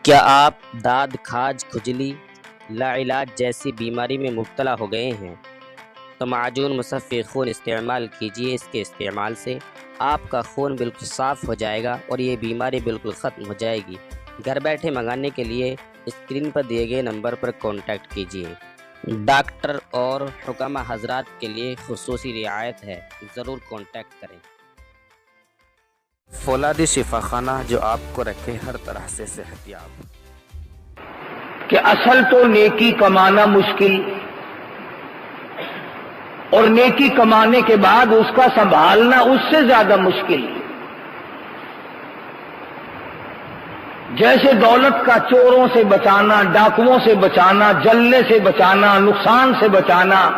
کیا آپ داد کھاج کھجلی لاعلاج جیسی بیماری میں مبتلا ہو گئے ہیں تو معجون مصفی خون استعمال کیجیے۔ اس کے استعمال سے آپ کا خون بالکل صاف ہو جائے گا اور یہ بیماری بالکل ختم ہو جائے گی۔ گھر بیٹھے منگانے کے لیے اسکرین پر دیے گئے نمبر پر کانٹیکٹ کیجیے۔ ڈاکٹر اور حکامہ حضرات کے لیے خصوصی رعایت ہے، ضرور کانٹیکٹ کریں۔ فولادی شفا خانہ جو آپ کو رکھے ہر طرح سے صحت یاب۔ کہ اصل تو نیکی کمانا مشکل، اور نیکی کمانے کے بعد اس کا سنبھالنا اس سے زیادہ مشکل۔ جیسے دولت کا چوروں سے بچانا، ڈاکوؤں سے بچانا، جلنے سے بچانا، نقصان سے بچانا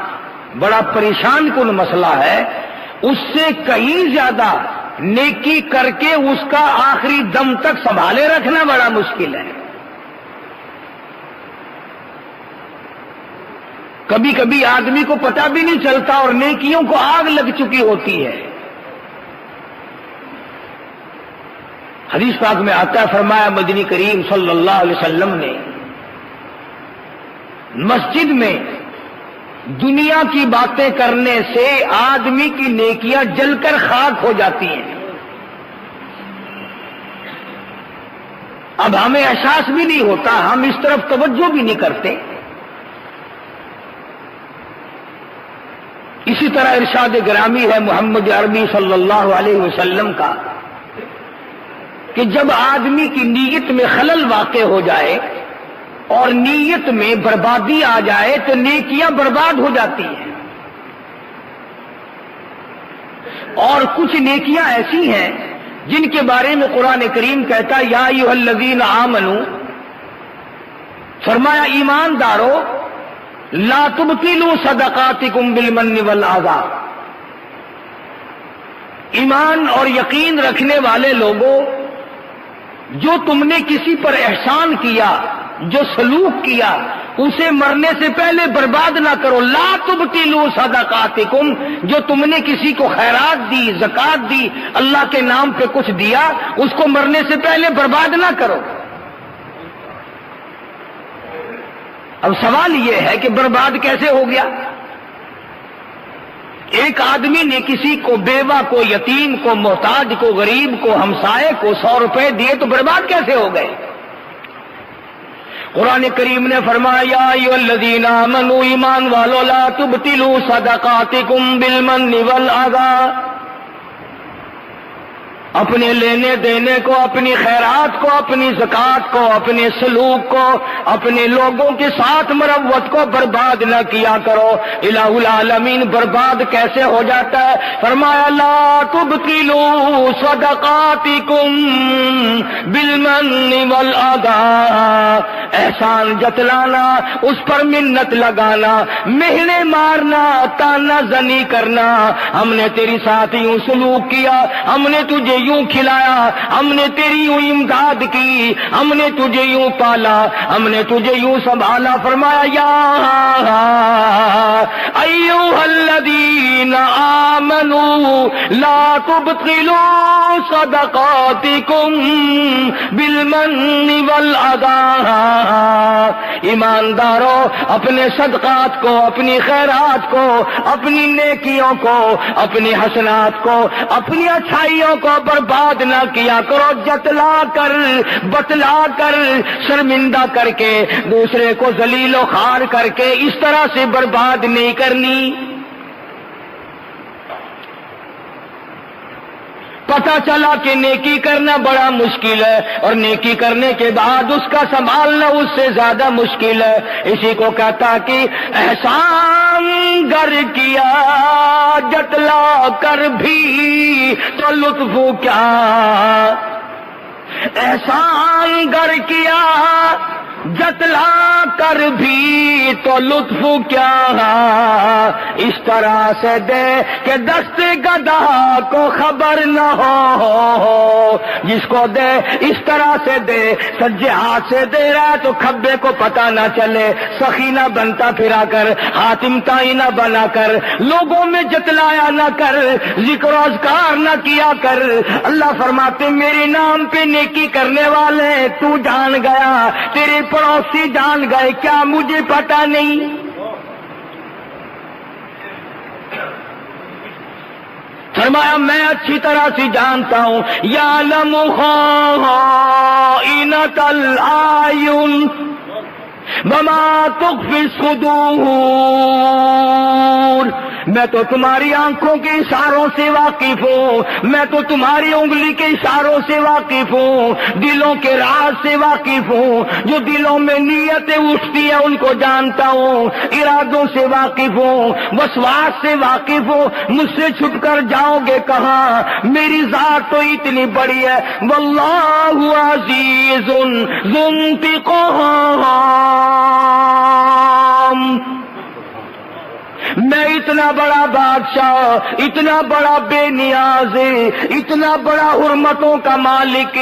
بڑا پریشان کن مسئلہ ہے، اس سے کہیں زیادہ نیکی کر کے اس کا آخری دم تک سنبھالے رکھنا بڑا مشکل ہے۔ کبھی کبھی آدمی کو پتہ بھی نہیں چلتا اور نیکیوں کو آگ لگ چکی ہوتی ہے۔ حدیث پاک میں آتا ہے، فرمایا مدنی کریم صلی اللہ علیہ وسلم نے، مسجد میں دنیا کی باتیں کرنے سے آدمی کی نیکیاں جل کر خاک ہو جاتی ہیں۔ اب ہمیں احساس بھی نہیں ہوتا، ہم اس طرف توجہ بھی نہیں کرتے۔ اسی طرح ارشاد گرامی ہے محمد عربی صلی اللہ علیہ وسلم کا کہ جب آدمی کی نیت میں خلل واقع ہو جائے اور نیت میں بربادی آ جائے تو نیکیاں برباد ہو جاتی ہیں۔ اور کچھ نیکیاں ایسی ہیں جن کے بارے میں قرآن کریم کہتا ہے یا ایھا الذین آمنو، فرمایا ایماندارو لا تبطلوا صدقاتکم بالمن والعذا، ایمان اور یقین رکھنے والے لوگوں، جو تم نے کسی پر احسان کیا، جو سلوک کیا، اسے مرنے سے پہلے برباد نہ کرو۔ لا تبطلوا صدقاتکم، جو تم نے کسی کو خیرات دی، زکات دی، اللہ کے نام پہ کچھ دیا، اس کو مرنے سے پہلے برباد نہ کرو۔ اب سوال یہ ہے کہ برباد کیسے ہو گیا؟ ایک آدمی نے کسی کو، بیوہ کو، یتیم کو، محتاج کو، غریب کو، ہمسائے کو 100 روپے دیے تو برباد کیسے ہو گئے؟ قرآن کریم نے فرمایا یا ایھا الذین آمنوا، ایمان والو لا تبطلوا صدقاتکم بالمن والعذا، اپنے لینے دینے کو، اپنی خیرات کو، اپنی زکات کو، اپنے سلوک کو، اپنے لوگوں کے ساتھ مروت کو برباد نہ کیا کرو۔ الہ العالمین برباد کیسے ہو جاتا ہے؟ فرمایا لا تبطلوا صدقاتکم بالمن والعذا، احسان جتلانا، اس پر منت لگانا، مہنے مارنا، تانا زنی کرنا، ہم نے تیری ساتھ یوں سلوک کیا، ہم نے تجھے یوں کھلایا، ہم نے تیری یوں امداد کی، ہم نے تجھے یوں پالا، ہم نے تجھے یوں سنبھالا۔ فرمایا یا ایھا الذین آمنوا لا تبطلوا صدقاتکم بالمن والعذا، ایماندارو اپنے صدقات کو، اپنی خیرات کو، اپنی نیکیوں کو، اپنی حسنات کو، اپنی اچھائیوں کو برباد نہ کیا کرو، جتلا کر، بتلا کر، شرمندہ کر کے، دوسرے کو ذلیل و خوار کر کے اس طرح سے برباد نہیں کرنی۔ پتہ چلا کہ نیکی کرنا بڑا مشکل ہے، اور نیکی کرنے کے بعد اس کا سنبھالنا اس سے زیادہ مشکل ہے۔ اسی کو کہتا کہ احسان گر کیا جتلا کر بھی تو لطف کیا، احسان گر کیا جتلا کر بھی تو لطف کیا اس طرح سے دے کہ دست گدا کو خبر نہ ہو، جس کو دے اس طرح سے دے، سجے ہاتھ سے دے رہا ہے تو کھبے کو پتہ نہ چلے، سخی نہ بنتا پھرا کر، حاتم تائی نہ بنا کر، لوگوں میں جتلایا نہ کر، ذکر و اذکار نہ کیا کر۔ اللہ فرماتے میرے نام پہ نیکی کرنے والے تو جان گیا، تیرے پڑوسی جان گئے، کیا مجھے پتا نہیں؟ فرمایا میں اچھی طرح سے جانتا ہوں، یعلم خائنۃ الاعین وما تخفی الصدور، میں تو تمہاری آنکھوں کے اشاروں سے واقف ہوں، میں تو تمہاری انگلی کے اشاروں سے واقف ہوں، دلوں کے راز سے واقف ہوں، جو دلوں میں نیتیں اٹھتی ہیں ان کو جانتا ہوں، ارادوں سے واقف ہوں، وسواس سے واقف ہوں، مجھ سے چھپ کر جاؤ گے کہاں؟ میری ذات تو اتنی بڑی ہے، واللہ عزیز ذو انتقام، میں اتنا بڑا بادشاہ، اتنا بڑا بے نیاز، اتنا بڑا حرمتوں کا مالک،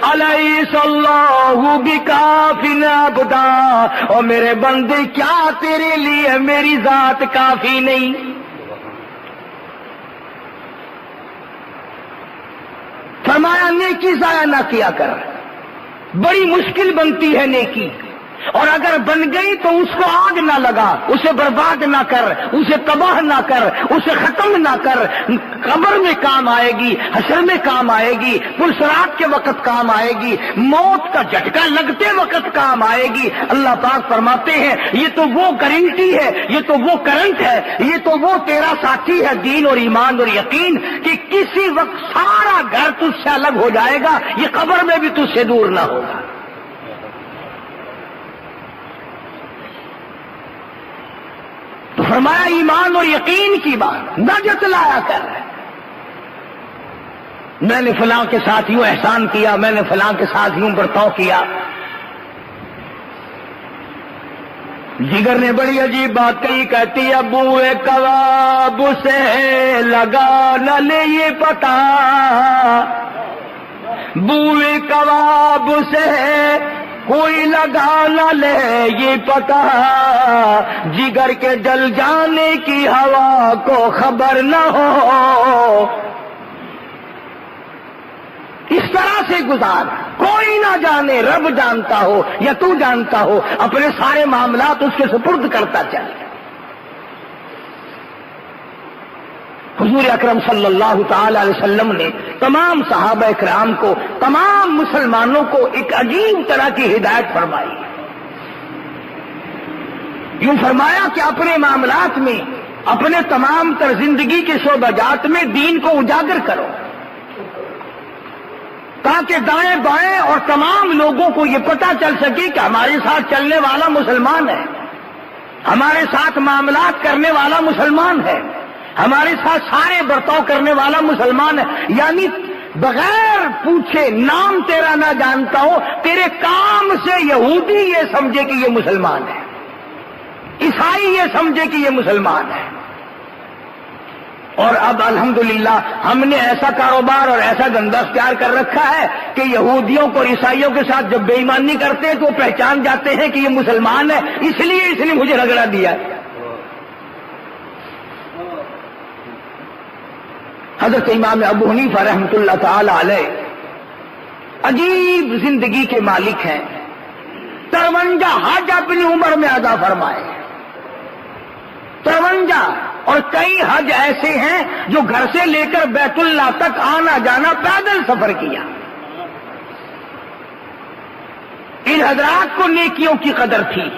الیس اللہ بکاف عبدا، اور میرے بندے کیا تیرے لیے میری ذات کافی نہیں؟ فرمایا نیکی ضائع نہ کیا کر، بڑی مشکل بنتی ہے نیکی، اور اگر بن گئی تو اس کو آگ نہ لگا، اسے برباد نہ کر، اسے تباہ نہ کر، اسے ختم نہ کر، قبر میں کام آئے گی، حشر میں کام آئے گی، پلسرات کے وقت کام آئے گی، موت کا جھٹکا لگتے وقت کام آئے گی۔ اللہ پاک فرماتے ہیں یہ تو وہ گارنٹی ہے، یہ تو وہ کرنٹ ہے، یہ تو وہ تیرا ساتھی ہے دین اور ایمان اور یقین، کہ کسی وقت سارا گھر تجھ سے الگ ہو جائے گا، یہ قبر میں بھی تجھ سے دور نہ ہوگا۔ تو فرمایا ایمان اور یقین کی بات نہ جتلایا کر، میں نے فلاں کے ساتھ یوں احسان کیا، میں نے فلاں کے ساتھ یوں برتاؤ کیا۔ جگر نے بڑی عجیب بات کہی، کہتی ہے بوئے کباب سے لگا نہ لے یہ پتا، بوئے کباب سے کوئی لگا نہ لے یہ پتا، جگر کے جل جانے کی ہوا کو خبر نہ ہو، اس طرح سے گزار، کوئی نہ جانے، رب جانتا ہو یا تو جانتا ہو، اپنے سارے معاملات اس کے سپرد کرتا چل۔ حضور اکرم صلی اللہ تعالی علیہ وسلم نے تمام صحابہ اکرام کو، تمام مسلمانوں کو ایک عجیب طرح کی ہدایت فرمائی، یوں فرمایا کہ اپنے معاملات میں، اپنے تمام تر زندگی کے شعبہ جات میں دین کو اجاگر کرو، تاکہ دائیں بائیں اور تمام لوگوں کو یہ پتہ چل سکے کہ ہمارے ساتھ چلنے والا مسلمان ہے، ہمارے ساتھ معاملات کرنے والا مسلمان ہے، ہمارے ساتھ سارے برتاؤ کرنے والا مسلمان ہے، یعنی بغیر پوچھے نام تیرا نہ جانتا ہو، تیرے کام سے یہودی یہ سمجھے کہ یہ مسلمان ہے، عیسائی یہ سمجھے کہ یہ مسلمان ہے۔ اور اب الحمدللہ ہم نے ایسا کاروبار اور ایسا دھندا اختیار کر رکھا ہے کہ یہودیوں کو اور عیسائیوں کے ساتھ جب بے ایمانی کرتے ہیں تو وہ پہچان جاتے ہیں کہ یہ مسلمان ہے، اس لیے مجھے رگڑا دیا۔ حضرت امام ابو حنیفہ رحمۃ اللہ تعالی علیہ عجیب زندگی کے مالک ہیں، 53 حج اپنی عمر میں ادا فرمائے، 53، اور کئی حج ایسے ہیں جو گھر سے لے کر بیت اللہ تک آنا جانا پیدل سفر کیا۔ ان حضرات کو نیکیوں کی قدر تھی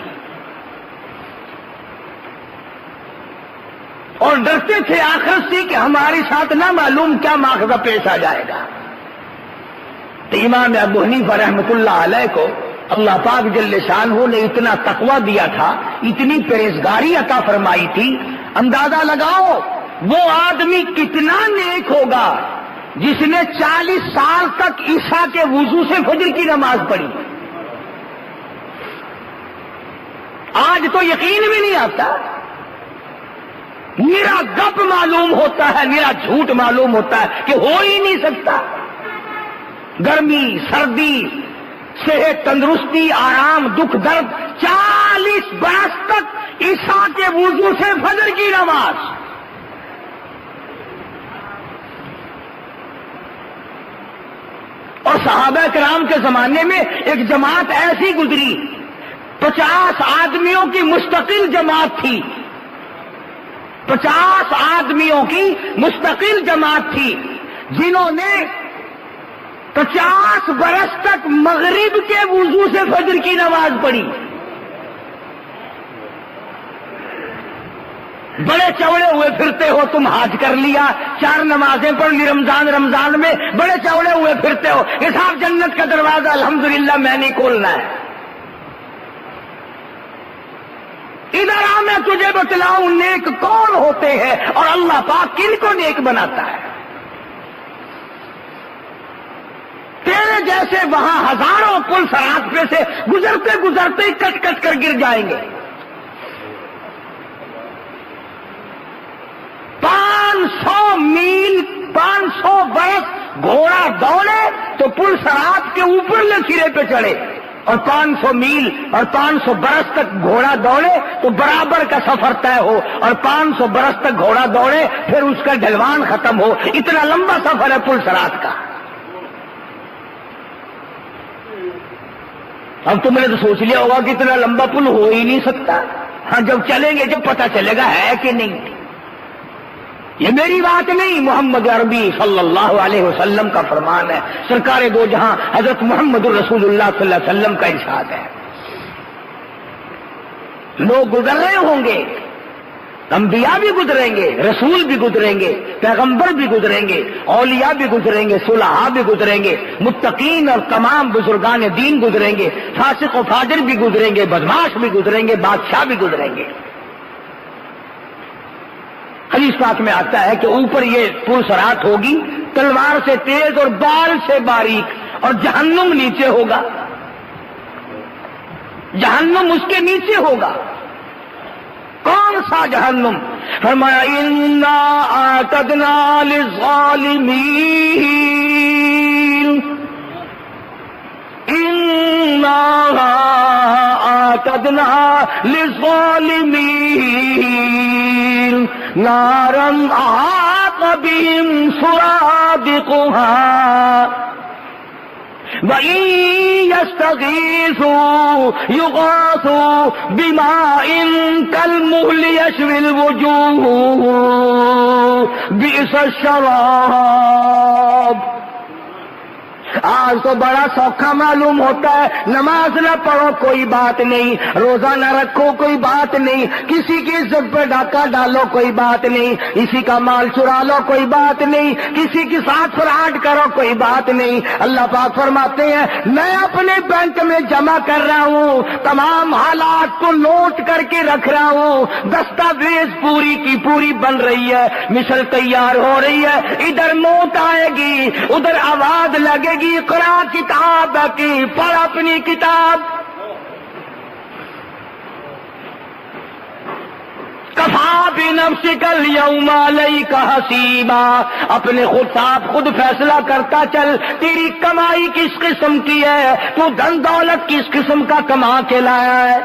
اور ڈرتے تھے آخرت سے کہ ہمارے ساتھ نہ معلوم کیا ماخذہ پیش آ جائے گا۔ تو امام ابو حنیفہ رحمۃ اللہ علیہ کو اللہ پاک جل شانہ نے اتنا تقویٰ دیا تھا، اتنی پرہیزگاری عطا فرمائی تھی، اندازہ لگاؤ وہ آدمی کتنا نیک ہوگا جس نے 40 سال تک عشاء کے وضو سے فجر کی نماز پڑھی، آج تو یقین بھی نہیں آتا، میرا گپ معلوم ہوتا ہے، میرا جھوٹ معلوم ہوتا ہے کہ ہو ہی نہیں سکتا۔ گرمی، سردی، صحت، تندرستی، آرام، دکھ، درد، 40 برس تک عشاء کے وضو سے فجر کی نماز۔ اور صحابہ کرام کے زمانے میں ایک جماعت ایسی گزری، 50 آدمیوں کی مستقل جماعت تھی، 50 آدمیوں کی مستقل جماعت تھی، جنہوں نے 50 برس تک مغرب کے وضو سے فجر کی نماز پڑھی۔ بڑے چوڑے ہوئے پھرتے ہو تم، حج کر لیا، 4 نمازیں پڑھ لی رمضان میں، بڑے چوڑے ہوئے پھرتے ہو کہ صاحب جنت کا دروازہ الحمدللہ میں نہیں کھولنا ہے۔ ادھر آ، میں تجھے بتلاؤں نیک کون ہوتے ہیں اور اللہ پاک کن کو نیک بناتا ہے۔ تیرے جیسے وہاں ہزاروں پل صراط پہ سے گزرتے گزرتے کٹ کٹ کر گر جائیں گے۔ 500 میل 500 برس گھوڑا دوڑے تو پل صراط کے اوپرلے سرے پہ چڑھے، اور 500 میل اور 500 برس تک گھوڑا دوڑے تو برابر کا سفر طے ہو، اور 500 برس تک گھوڑا دوڑے پھر اس کا ڈھلوان ختم ہو۔ اتنا لمبا سفر ہے پل صراط کا۔ اب تم نے تو سوچ لیا ہوگا کہ اتنا لمبا پل ہو ہی نہیں سکتا۔ ہاں جب چلیں گے جب پتہ چلے گا ہے کہ نہیں۔ یہ میری بات نہیں، محمد عربی صلی اللہ علیہ وسلم کا فرمان ہے، سرکار دو جہاں حضرت محمد الرسول اللہ صلی اللہ علیہ وسلم کا ارشاد ہے۔ لوگ گزر رہے ہوں گے، انبیاء بھی گزریں گے، رسول بھی گزریں گے، پیغمبر بھی گزریں گے، اولیاء بھی گزریں گے، صلحاء بھی گزریں گے، متقین اور تمام بزرگان دین گزریں گے، فاسق و فاجر بھی گزریں گے، بدماش بھی گزریں گے، بادشاہ بھی گزریں گے۔ حدیث پاک میں آتا ہے کہ اوپر یہ پل صراط ہوگی، تلوار سے تیز اور بال سے باریک، اور جہنم نیچے ہوگا، جہنم اس کے نیچے ہوگا۔ کون سا جہنم؟ فرمایا انا اعتدنا للظالمین، انا اعتدنا للظالمین نارا احاط بهم سرادقها وَإِن يَسْتَغِيثُوا يُغَاثُوا بِمَاءٍ كَالْمُهْلِ يَشْوِي الْوُجُوهُ بِئْسَ الشَّرَابُ۔ آج تو بڑا سوکھا معلوم ہوتا ہے، نماز نہ پڑھو کوئی بات نہیں، روزہ نہ رکھو کوئی بات نہیں، کسی کی عزت پہ ڈاکہ ڈالو کوئی بات نہیں، کسی کا مال چرا لو کوئی بات نہیں، کسی کے ساتھ فراڈ کرو کوئی بات نہیں۔ اللہ پاک فرماتے ہیں میں اپنے بینک میں جمع کر رہا ہوں، تمام حالات کو نوٹ کر کے رکھ رہا ہوں، دستاویز پوری کی پوری بن رہی ہے، مثل تیار ہو رہی ہے، ادھر موت آئے گی، ادھر آواز لگے گی اقرا کتاب کی، پڑھ اپنی کتاب۔ کفا بنفسک الیوم علیک حسیبا، اپنے خود صاحب خود فیصلہ کرتا چل، تیری کمائی کس قسم کی ہے، تو دھن دولت کس قسم کا کما کے لایا ہے۔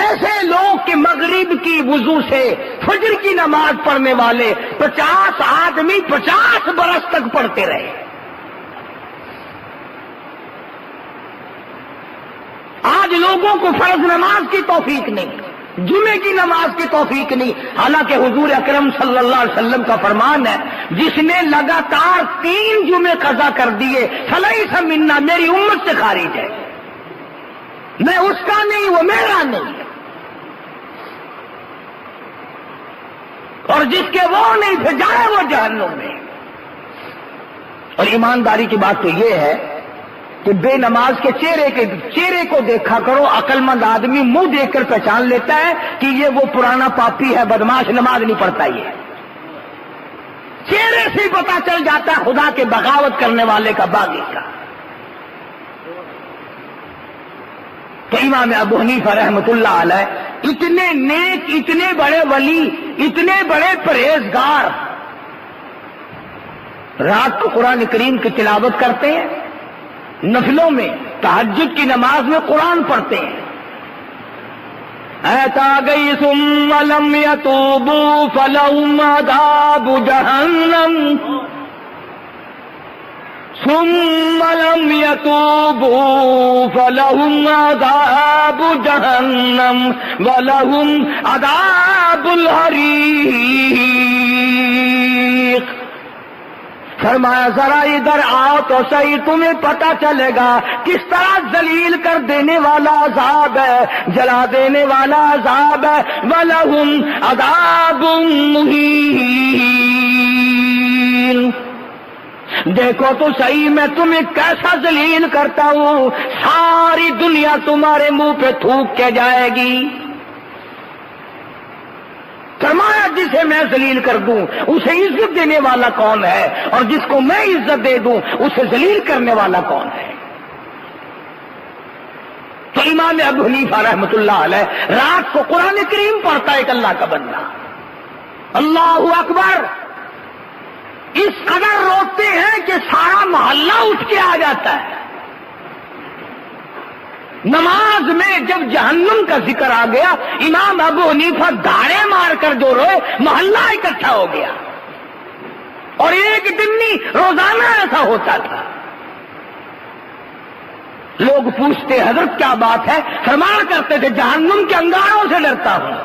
ایسے لوگ کہ مغرب کی وضو سے فجر کی نماز پڑھنے والے 50 آدمی 50 برس تک پڑھتے رہے۔ آج لوگوں کو فرض نماز کی توفیق نہیں، جمعے کی نماز کی توفیق نہیں، حالانکہ حضور اکرم صلی اللہ علیہ وسلم کا فرمان ہے جس نے لگاتار 3 جمعے قضا کر دیے فلیس منا، میری امت سے خارج ہے، میں اس کا نہیں وہ میرا نہیں، اور جس کے وہ نہیں تھے جائے وہ جہنم میں۔ اور ایمانداری کی بات تو یہ ہے کہ بے نماز کے چہرے کو دیکھا کرو، عقل مند آدمی منہ دیکھ کر پہچان لیتا ہے کہ یہ وہ پرانا پاپی ہے، بدماش، نماز نہیں پڑھتا، یہ چہرے سے پتا چل جاتا ہے خدا کے بغاوت کرنے والے کا، باغی کا۔ تو امام ابو حنیفہ رحمۃ اللہ علیہ اتنے نیک، اتنے بڑے ولی، اتنے بڑے پرہیزگار، رات کو قرآن کریم کی تلاوت کرتے ہیں، نفلوں میں تہجد کی نماز میں قرآن پڑھتے ہیں۔ ایت آ گئی ثم لم یتوبوا فلہم عذاب جہنم، ثم لم یتوبوا فلہم عذاب جہنم ولہم عذاب الحریق۔ فرمایا ذرا ادھر آؤ تو صحیح، تمہیں پتہ چلے گا کس طرح ذلیل کر دینے والا عذاب ہے، جلا دینے والا عذاب ہے۔ وَلَهُمْ عَذَابٌ مُّهِينٌ۔ دیکھو تو صحیح میں تمہیں کیسا ذلیل کرتا ہوں، ساری دنیا تمہارے منہ پہ تھوک کے جائے گی۔ فرمایا جسے میں ذلیل کر دوں اسے عزت دینے والا کون ہے، اور جس کو میں عزت دے دوں اسے ذلیل کرنے والا کون ہے۔ تو امام ابو حنیفہ رحمۃ اللہ علیہ رات کو قرآن کریم پڑھتا ہے ایک اللہ کا بندہ، اللہ اکبر، اس قدر روتے ہیں کہ سارا محلہ اٹھ کے آ جاتا ہے۔ نماز میں جب جہنم کا ذکر آ گیا، امام ابو حنیفہ دھاڑے مار کر جو روئے، محلہ اکٹھا ہو گیا۔ اور ایک دن نہیں، روزانہ ایسا ہوتا تھا۔ لوگ پوچھتے حضرت کیا بات ہے، فرمایا کرتے تھے جہنم کے انگاروں سے ڈرتا ہوں،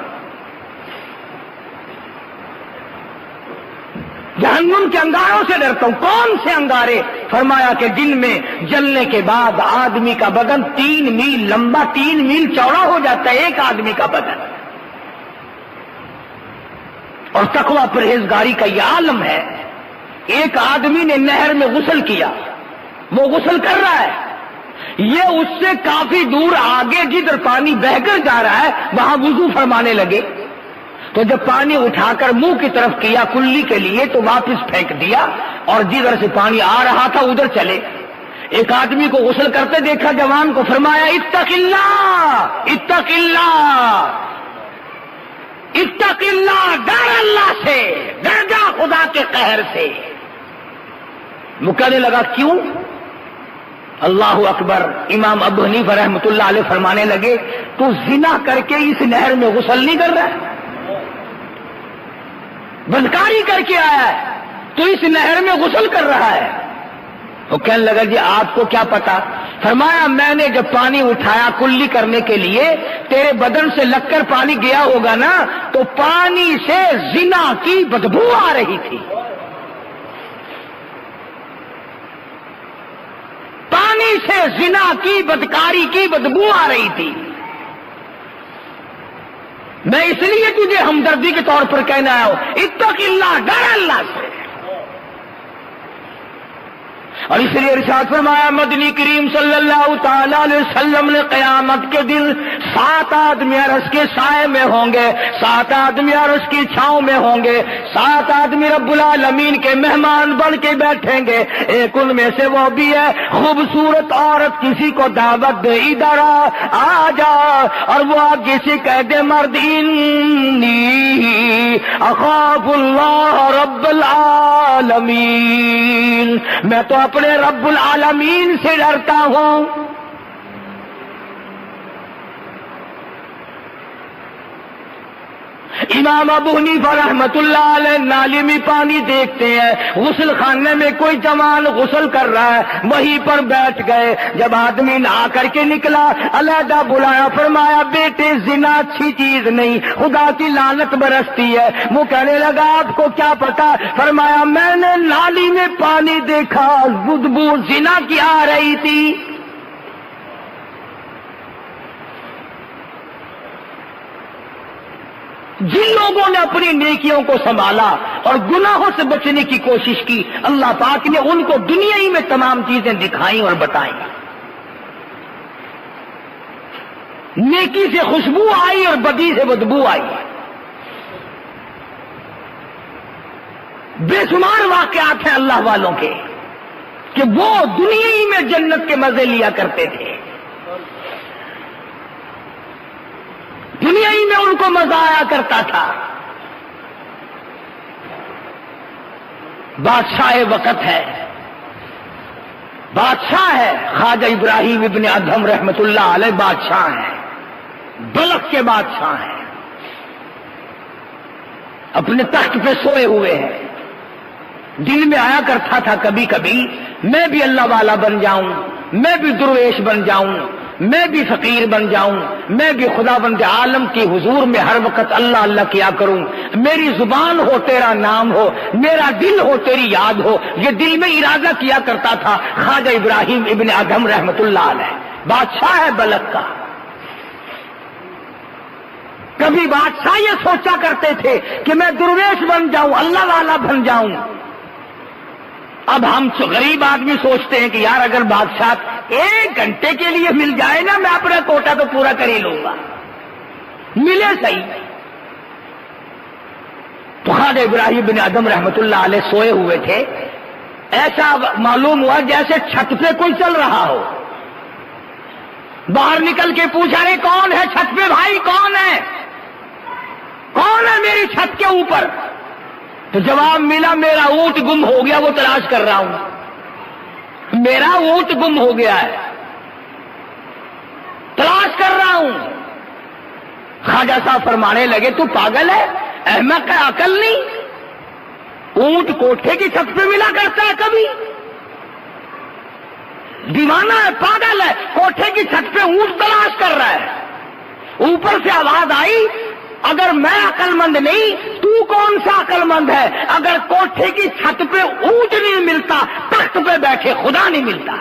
جہنم کے انگاروں سے ڈرتا ہوں۔ کون سے انگارے؟ فرمایا کہ جن میں جلنے کے بعد آدمی کا بدن 3 میل لمبا، 3 میل چوڑا ہو جاتا ہے ایک آدمی کا بدن۔ اور تقویٰ پرہیزگاری کا یہ عالم ہے۔ ایک آدمی نے نہر میں غسل کیا، وہ غسل کر رہا ہے، یہ اس سے کافی دور آگے جدھر پانی بہہ کر جا رہا ہے وہاں وضو فرمانے لگے، تو جب پانی اٹھا کر منہ کی طرف کیا کلی کے لیے تو واپس پھینک دیا، اور جدھر سے پانی آ رہا تھا ادھر چلے۔ ایک آدمی کو غسل کرتے دیکھا، جوان کو فرمایا اتق اللہ، اتق اللہ، اتق اللہ، ڈر اللہ سے، ڈر جا خدا کے قہر سے۔ وہ کہنے لگا کیوں؟ اللہ اکبر۔ امام ابو حنیفہ رحمۃ اللہ علیہ فرمانے لگے تو زنا کر کے اس نہر میں غسل نہیں کر رہا ہے، بدکاری کر کے آیا ہے تو اس نہر میں غسل کر رہا ہے۔ وہ کہنے لگا جی آپ کو کیا پتا؟ فرمایا میں نے جب پانی اٹھایا کلی کرنے کے لیے، تیرے بدن سے لگ کر پانی گیا ہوگا نا، تو پانی سے زنا کی بدبو آ رہی تھی، پانی سے زنا کی بدکاری کی بدبو آ رہی تھی۔ میں اس لیے تجھے ہمدردی کے طور پر کہنا آیا ہوں اتق اللہ، ڈر اللہ سے۔ اور اس لیے ارشاد فرمایا مدنی کریم صلی اللہ تعالی علیہ وسلم نے قیامت کے دن 7 آدمی عرش کے سائے میں ہوں گے، 7 آدمی عرش کی چھاؤں میں ہوں گے، 7 آدمی رب العالمین کے مہمان بن کے بیٹھیں گے۔ ایک ان میں سے وہ بھی ہے خوبصورت عورت کسی کو دعوت دے ادھر آ جا، اور وہ آگے سے کہہ دے مرد انی اخاف اللہ رب العالمین، میں تو اپنے رب العالمین سے ڈرتا ہوں۔ امام ابو حنیفہ رحمت اللہ علیہ نالی میں پانی دیکھتے ہیں، غسل خانے میں کوئی جوان غسل کر رہا ہے، وہیں پر بیٹھ گئے۔ جب آدمی نہا کر کے نکلا علیحدہ بلایا، فرمایا بیٹے زنا اچھی چیز نہیں، خدا کی لعنت برستی ہے۔ وہ کہنے لگا آپ کو کیا پتا؟ فرمایا میں نے نالی میں پانی دیکھا، بدبو زنا کی آ رہی تھی۔ جن لوگوں نے اپنی نیکیوں کو سنبھالا اور گناہوں سے بچنے کی کوشش کی، اللہ پاک نے ان کو دنیا ہی میں تمام چیزیں دکھائیں اور بتائیں۔ نیکی سے خوشبو آئی اور بدی سے بدبو آئی۔ بے شمار واقعات ہیں اللہ والوں کے کہ وہ دنیا ہی میں جنت کے مزے لیا کرتے تھے، اور دنیا ہی میں جہنم کے مزے حاصل کیا کرتے تھے۔ اور اس لیے ارشاد فرمایا مدنی کریم صلی اللہ تعالی علیہ وسلم نے قیامت کے دن 7 آدمی عرش کے سائے میں ہوں گے، 7 آدمی رب العالمین کے مہمان بن کے بیٹھیں گے۔ ایک ان میں سے وہ بھی ہے خوبصورت عورت کسی کو دعوت دے ادھر آ، اور وہ آگے سے کہہ دے مرد انی اخاف اللہ رب العالمین، میں تو اپنے رب العالمین سے ڈرتا ہوں۔ ان کو مزہ آیا کرتا تھا. بادشاہ وقت ہے، بادشاہ ہے. خواجہ ابراہیم ابن ادہم رحمت اللہ علیہ بادشاہ ہیں، بلخ کے بادشاہ ہیں، اپنے تخت پہ سوئے ہوئے ہیں. دل میں آیا کرتا تھا کبھی کبھی میں بھی اللہ والا بن جاؤں، میں بھی درویش بن جاؤں، میں بھی فقیر بن جاؤں، میں بھی خدا بند عالم کے حضور میں ہر وقت اللہ اللہ کیا کروں، میری زبان ہو تیرا نام ہو، میرا دل ہو تیری یاد ہو. یہ دل میں ارادہ کیا کرتا تھا خواجہ ابراہیم ابن ادہم رحمت اللہ علیہ. بادشاہ ہے بلخ کا. کبھی بادشاہ یہ سوچا کرتے تھے کہ میں درویش بن جاؤں، اللہ والا بن جاؤں. اب ہم غریب آدمی سوچتے ہیں کہ یار اگر بادشاہ 1 گھنٹے کے لیے مل جائے نا میں اپنا کوٹا تو پورا کر ہی لوں گا، ملے صحیح. تو خواجہ ابراہیم بن ادہم رحمت اللہ علیہ سوئے ہوئے تھے. ایسا معلوم ہوا جیسے چھت پہ کوئی چل رہا ہو. باہر نکل کے پوچھا رہے کون ہے چھت پہ بھائی، کون ہے، کون ہے میری چھت کے اوپر؟ تو جواب ملا میرا اونٹ گم ہو گیا، وہ تلاش کر رہا ہوں. میرا اونٹ گم ہو گیا ہے، تلاش کر رہا ہوں. خواجہ صاحب فرمانے لگے تو پاگل ہے، احمق ہے، عقل نہیں. اونٹ کوٹھے کی چھت پہ ملا کرتا ہے کبھی؟ دیوانہ ہے، پاگل ہے. کوٹھے کی چھت پہ اونٹ تلاش کر رہا ہے. اوپر سے آواز آئی اگر میں عقل مند نہیں تو کون سا عقل مند ہے؟ اگر کوٹھے کی چھت پہ اونٹ نہیں ملتا تخت پہ بیٹھے خدا نہیں ملتا.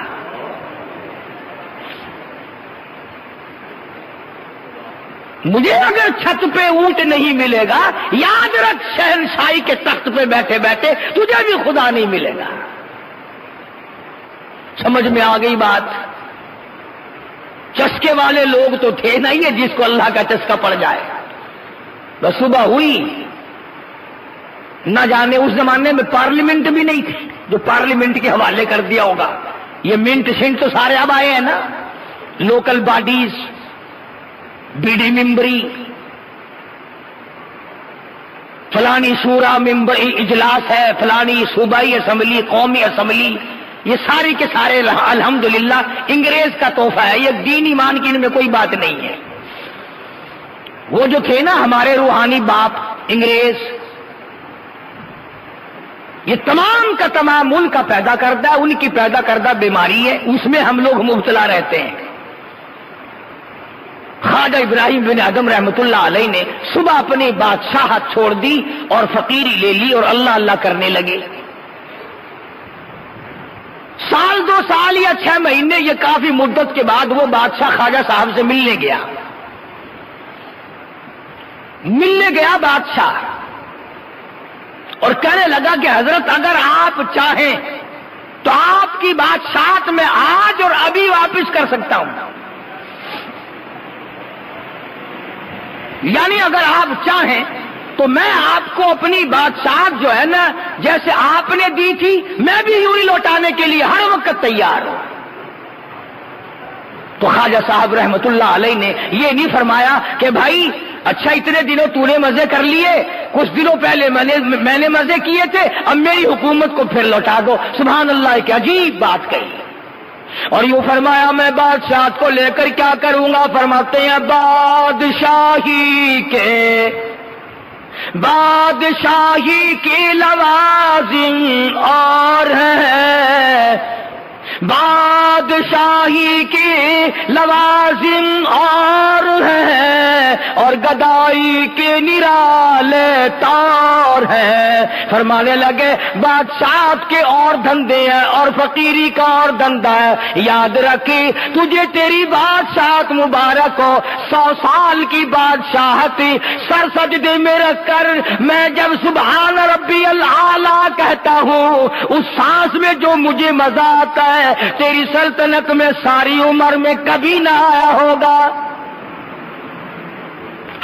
مجھے اگر چھت پہ اونٹ نہیں ملے گا یاد رکھ شہنشاہی کے تخت پہ بیٹھے بیٹھے تجھے بھی خدا نہیں ملے گا. سمجھ میں آ گئی بات؟ چسکے والے لوگ تو تھے نہیں ہے جس کو اللہ کا چسکا پڑ جائے. بس صبح ہوئی، نہ جانے اس زمانے میں پارلیمنٹ بھی نہیں تھی جو پارلیمنٹ کے حوالے کر دیا ہوگا. یہ منٹ شنٹ تو سارے اب آئے ہیں نا، لوکل باڈیز، بی ڈی ممبری، فلانی شورا ممبر اجلاس ہے، فلانی صوبائی اسمبلی، قومی اسمبلی، یہ ساری کے سارے الحمدللہ انگریز کا تحفہ ہے. یہ دین ایمان کی ان میں کوئی بات نہیں ہے. وہ جو تھے نا ہمارے روحانی باپ انگریز، یہ تمام کا تمام ان کا پیدا کردہ، ان کی پیدا کردہ بیماری ہے، اس میں ہم لوگ مبتلا رہتے ہیں. خواجہ ابراہیم بن ادہم رحمت اللہ علیہ نے صبح اپنی بادشاہت چھوڑ دی اور فقیری لے لی اور اللہ اللہ کرنے لگے. سال 2 سال یا 6 مہینے، یہ کافی مدت کے بعد وہ بادشاہ خواجہ صاحب سے ملنے گیا. بادشاہ اور کہنے لگا کہ حضرت اگر آپ چاہیں تو آپ کی بادشاہت میں آج اور ابھی واپس کر سکتا ہوں. یعنی اگر آپ چاہیں تو میں آپ کو اپنی بادشاہت جو ہے نا جیسے آپ نے دی تھی میں بھی یوں ہی لوٹانے کے لیے ہر وقت تیار ہوں. تو خواجہ صاحب رحمت اللہ علیہ نے یہ نہیں فرمایا کہ بھائی اچھا اتنے دنوں تو نے مزے کر لیے، کچھ دنوں پہلے میں نے مزے کیے تھے، اب میری حکومت کو پھر لوٹا دو. سبحان اللہ، کیا عجیب بات کہی. اور یوں فرمایا میں بادشاہت کو لے کر کیا کروں گا؟ فرماتے ہیں بادشاہی کے لوازم اور ہیں، بادشاہی کے لوازم اور ہیں اور گدائی کے نرالے طور ہیں. فرمانے لگے بادشاہت کے اور دھندے ہیں اور فقیری کا اور دھندا ہے. یاد رکھی تجھے تیری بادشاہت مبارک ہو، 100 سال کی بادشاہت سر سجدے میں رکھ کر میں جب سبحان ربی الاعلیٰ کہتا ہوں اس سانس میں جو مجھے مزہ آتا ہے تیری سلطنت میں ساری عمر میں کبھی نہ آیا ہوگا.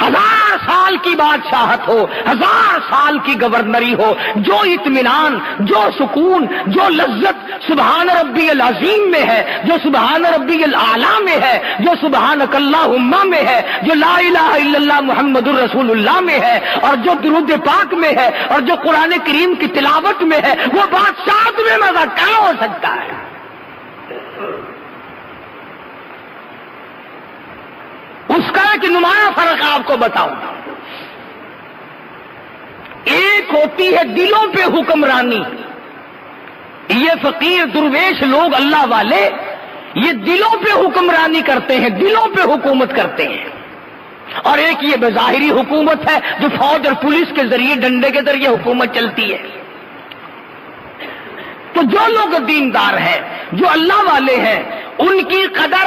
1000 سال کی بادشاہت ہو، 1000 سال کی گورنری ہو، جو اطمینان، جو سکون، جو لذت سبحان ربی العظیم میں ہے، جو سبحان ربی الاعلیٰ میں ہے، جو سبحانک اللہم میں ہے، جو لا الہ الا اللہ محمد الرسول اللہ میں ہے، اور جو درود پاک میں ہے، اور جو قرآن کریم کی تلاوت میں ہے، وہ بادشاہت میں مزہ کیا ہو سکتا ہے؟ اس کا ایک نمایاں فرق آپ کو بتاؤں گا۔ ایک ہوتی ہے دلوں پہ حکمرانی، یہ فقیر درویش لوگ اللہ والے یہ دلوں پہ حکمرانی کرتے ہیں، دلوں پہ حکومت کرتے ہیں، اور ایک یہ بظاہری حکومت ہے جو فوج اور پولیس کے ذریعے ڈنڈے کے ذریعے حکومت چلتی ہے۔ تو جو لوگ دیندار ہیں، جو اللہ والے ہیں، ان کی قدر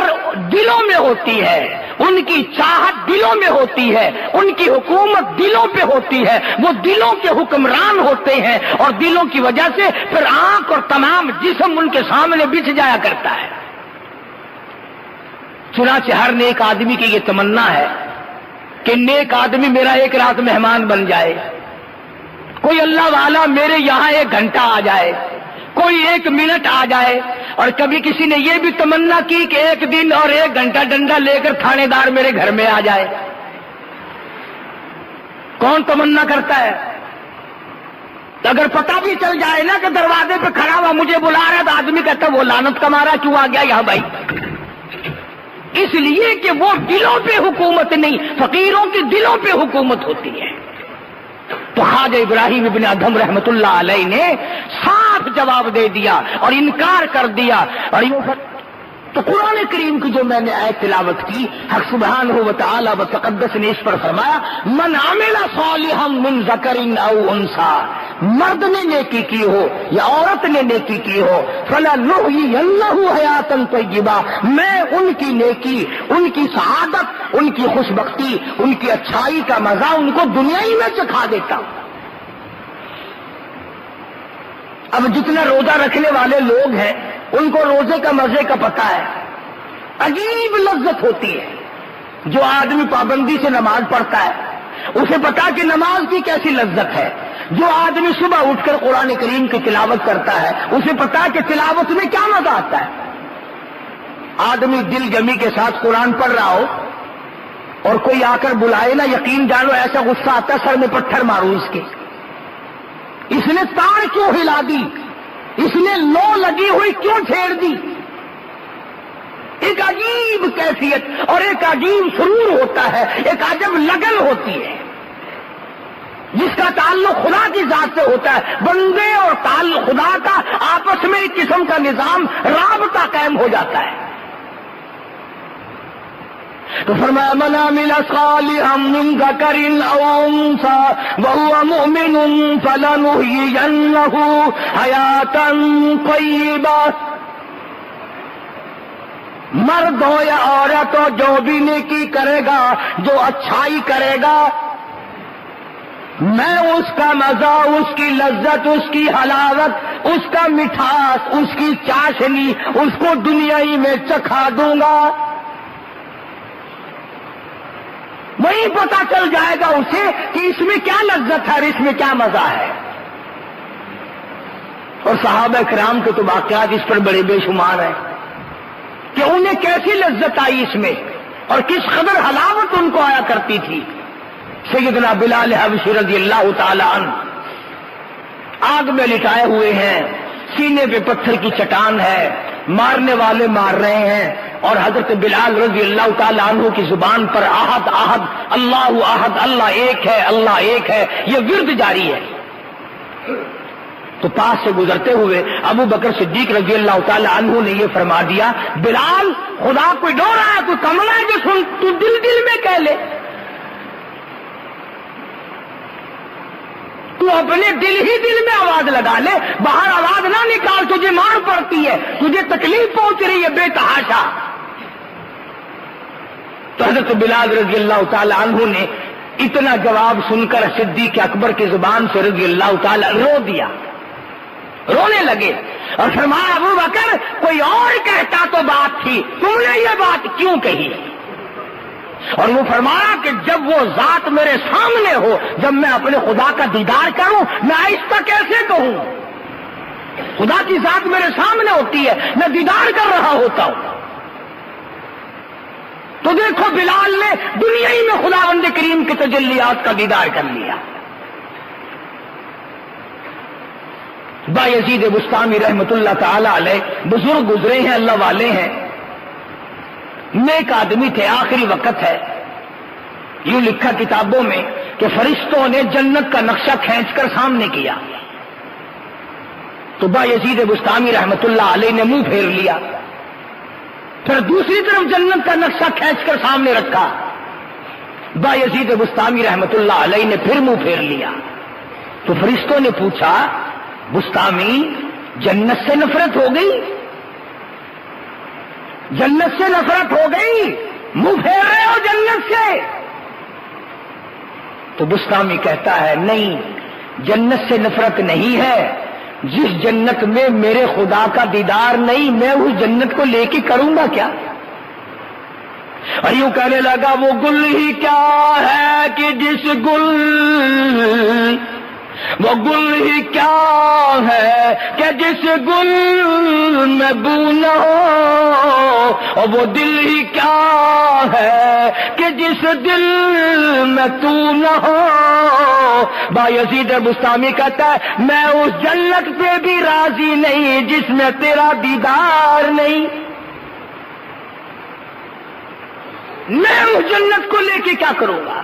دلوں میں ہوتی ہے، ان کی چاہت دلوں میں ہوتی ہے، ان کی حکومت دلوں پہ ہوتی ہے، وہ دلوں کے حکمران ہوتے ہیں، اور دلوں کی وجہ سے پھر آنکھ اور تمام جسم ان کے سامنے بچھ جایا کرتا ہے۔ چنانچہ ہر نیک آدمی کی یہ تمنا ہے کہ نیک آدمی میرا ایک رات مہمان بن جائے، کوئی اللہ والا میرے یہاں 1 گھنٹہ آ جائے، کوئی 1 منٹ آ جائے، اور کبھی کسی نے یہ بھی تمنا کی کہ 1 دن اور 1 گھنٹہ ڈنڈا لے کر تھانے دار میرے گھر میں آ جائے۔ کون تمنا کرتا ہے؟ اگر پتہ بھی چل جائے نا کہ دروازے پہ کھڑا ہوا مجھے بلا رہا ہے، تو آدمی کہتا ہے وہ لعنت کا مارا کیوں آ گیا یہاں بھائی؟ اس لیے کہ وہ دلوں پہ حکومت نہیں، فقیروں کی دلوں پہ حکومت ہوتی ہے۔ تو خواجہ ابراہیم ابن ادھم رحمت اللہ علیہ نے صاف جواب دے دیا اور انکار کر دیا۔ اور تو قرآن کریم کی جو میں نے آیت تلاوت کی، حق سبحانہ و تعالی و تقدس نے اس پر فرمایا من عمل صالحا من ذکر او انثی، مرد نے نیکی کی ہو یا عورت نے نیکی کی ہو، فلنحیینہ حیاتا طیبہ، میں ان کی نیکی، ان کی سعادت، ان کی خوش بختی، ان کی اچھائی کا مزہ ان کو دنیا ہی میں چکھا دیتا ہوں۔ اب جتنے روزہ رکھنے والے لوگ ہیں ان کو روزے کا مزے کا پتہ ہے، عجیب لذت ہوتی ہے۔ جو آدمی پابندی سے نماز پڑھتا ہے اسے پتا کہ نماز کی کیسی لذت ہے۔ جو آدمی صبح اٹھ کر قرآن کریم کی تلاوت کرتا ہے اسے پتا کہ تلاوت میں کیا مزہ آتا ہے۔ آدمی دل جمی کے ساتھ قرآن پڑھ رہا ہو اور کوئی آ کر بلائے نا، یقین جانو ایسا غصہ آتا ہے سر میں پتھر مارو اس کے، اس نے تار کیوں ہلا دی، اس نے لو لگی ہوئی کیوں چھیڑ دی۔ ایک عجیب کیفیت اور ایک عجیب سرور ہوتا ہے، ایک عجب لگن ہوتی ہے جس کا تعلق خدا کی ذات سے ہوتا ہے۔ بندے اور تعلق خدا کا آپس میں ایک قسم کا نظام، رابطہ قائم ہو جاتا ہے۔ تو فرمایا من عمل صالحا من ذکر او انثی وهو مؤمن فلنحیینہ حیاتا طیبہ، مرد ہو یا عورت ہو جو بھی نیکی کرے گا، جو اچھائی کرے گا، میں اس کا مزہ، اس کی لذت، اس کی حلاوت، اس کا مٹھاس، اس کی چاشنی اس کو دنیا ہی میں چکھا دوں گا۔ وہی پتا چل جائے گا اسے کہ اس میں کیا لذت ہے اور اس میں کیا مزہ ہے۔ اور صحابہ کرام کے تو واقعات اس پر بڑے بے شمار ہیں کہ انہیں کیسی لذت آئی اس میں اور کس قدر حلاوت ان کو آیا کرتی تھی۔ سیدنا بلال حبشی رضی اللہ تعالی عنہ آگ میں لٹائے ہوئے ہیں، سینے پہ پتھر کی چٹان ہے، مارنے والے مار رہے ہیں، اور حضرت بلال رضی اللہ تعالی عنہ کی زبان پر احد احد اللہ احد، اللہ ایک ہے، اللہ ایک ہے، یہ ورد جاری ہے۔ تو پاس سے گزرتے ہوئے ابو بکر صدیق رضی اللہ تعالی عنہ نے یہ فرما دیا بلال خدا کوئی ڈو رہا ہے، کوئی کملا ہے جو سن، تو دل دل میں کہہ لے، تو اپنے دل ہی دل میں آواز لگا لے، باہر آواز نہ نکال، تجھے مار پڑتی ہے، تجھے تکلیف پہنچ رہی ہے بے تحاشا۔ تو حضرت بلال رضی اللہ تعالی عنہ نے اتنا جواب سن کر صدیق اکبر کی زبان سے رضی اللہ تعالی رو دیا، رونے لگے اور فرمایا ابو بکر کوئی اور کہتا تو بات تھی، تم نے یہ بات کیوں کہی؟ اور وہ فرمایا کہ جب وہ ذات میرے سامنے ہو، جب میں اپنے خدا کا دیدار کروں، میں آہستہ کیسے کہوں؟ خدا کی ذات میرے سامنے ہوتی ہے، میں دیدار کر رہا ہوتا ہوں۔ تو دیکھو بلال نے دنیا ہی میں خداوند کریم کے تجلیات کا دیدار کر لیا۔ بایزید بستامی رحمت اللہ تعالی علیہ بزرگ گزرے ہیں، اللہ والے ہیں، نیک آدمی تھے، آخری وقت ہے۔ یوں لکھا کتابوں میں کہ فرشتوں نے جنت کا نقشہ کھینچ کر سامنے کیا تو بایزید بستامی رحمت اللہ علیہ نے منہ پھیر لیا، پھر دوسری طرف جنت کا نقشہ کھینچ کر سامنے رکھا، بایزید بستامی رحمت اللہ علیہ نے پھر منہ پھیر لیا۔ تو فرشتوں نے پوچھا، بستامی جنت سے نفرت ہو گئی؟ جنت سے نفرت ہو گئی؟ منہ پھیر رہے ہو جنت سے؟ تو بستامی کہتا ہے، نہیں، جنت سے نفرت نہیں ہے، جس جنت میں میرے خدا کا دیدار نہیں، میں اس جنت کو لے کے کروں گا کیا؟ اور یوں کہنے لگا، وہ گل ہی کیا ہے کہ جس گل، وہ گل ہی کیا ہے کہ جس گل میں بو نہ ہو، اور وہ دل ہی کیا ہے کہ جس دل میں تو نہ ہو۔ بایزید بستامی کہتا ہے، میں اس جنت پہ بھی راضی نہیں جس میں تیرا دیدار نہیں۔ میں اس جنت کو لے کے کیا کروں گا؟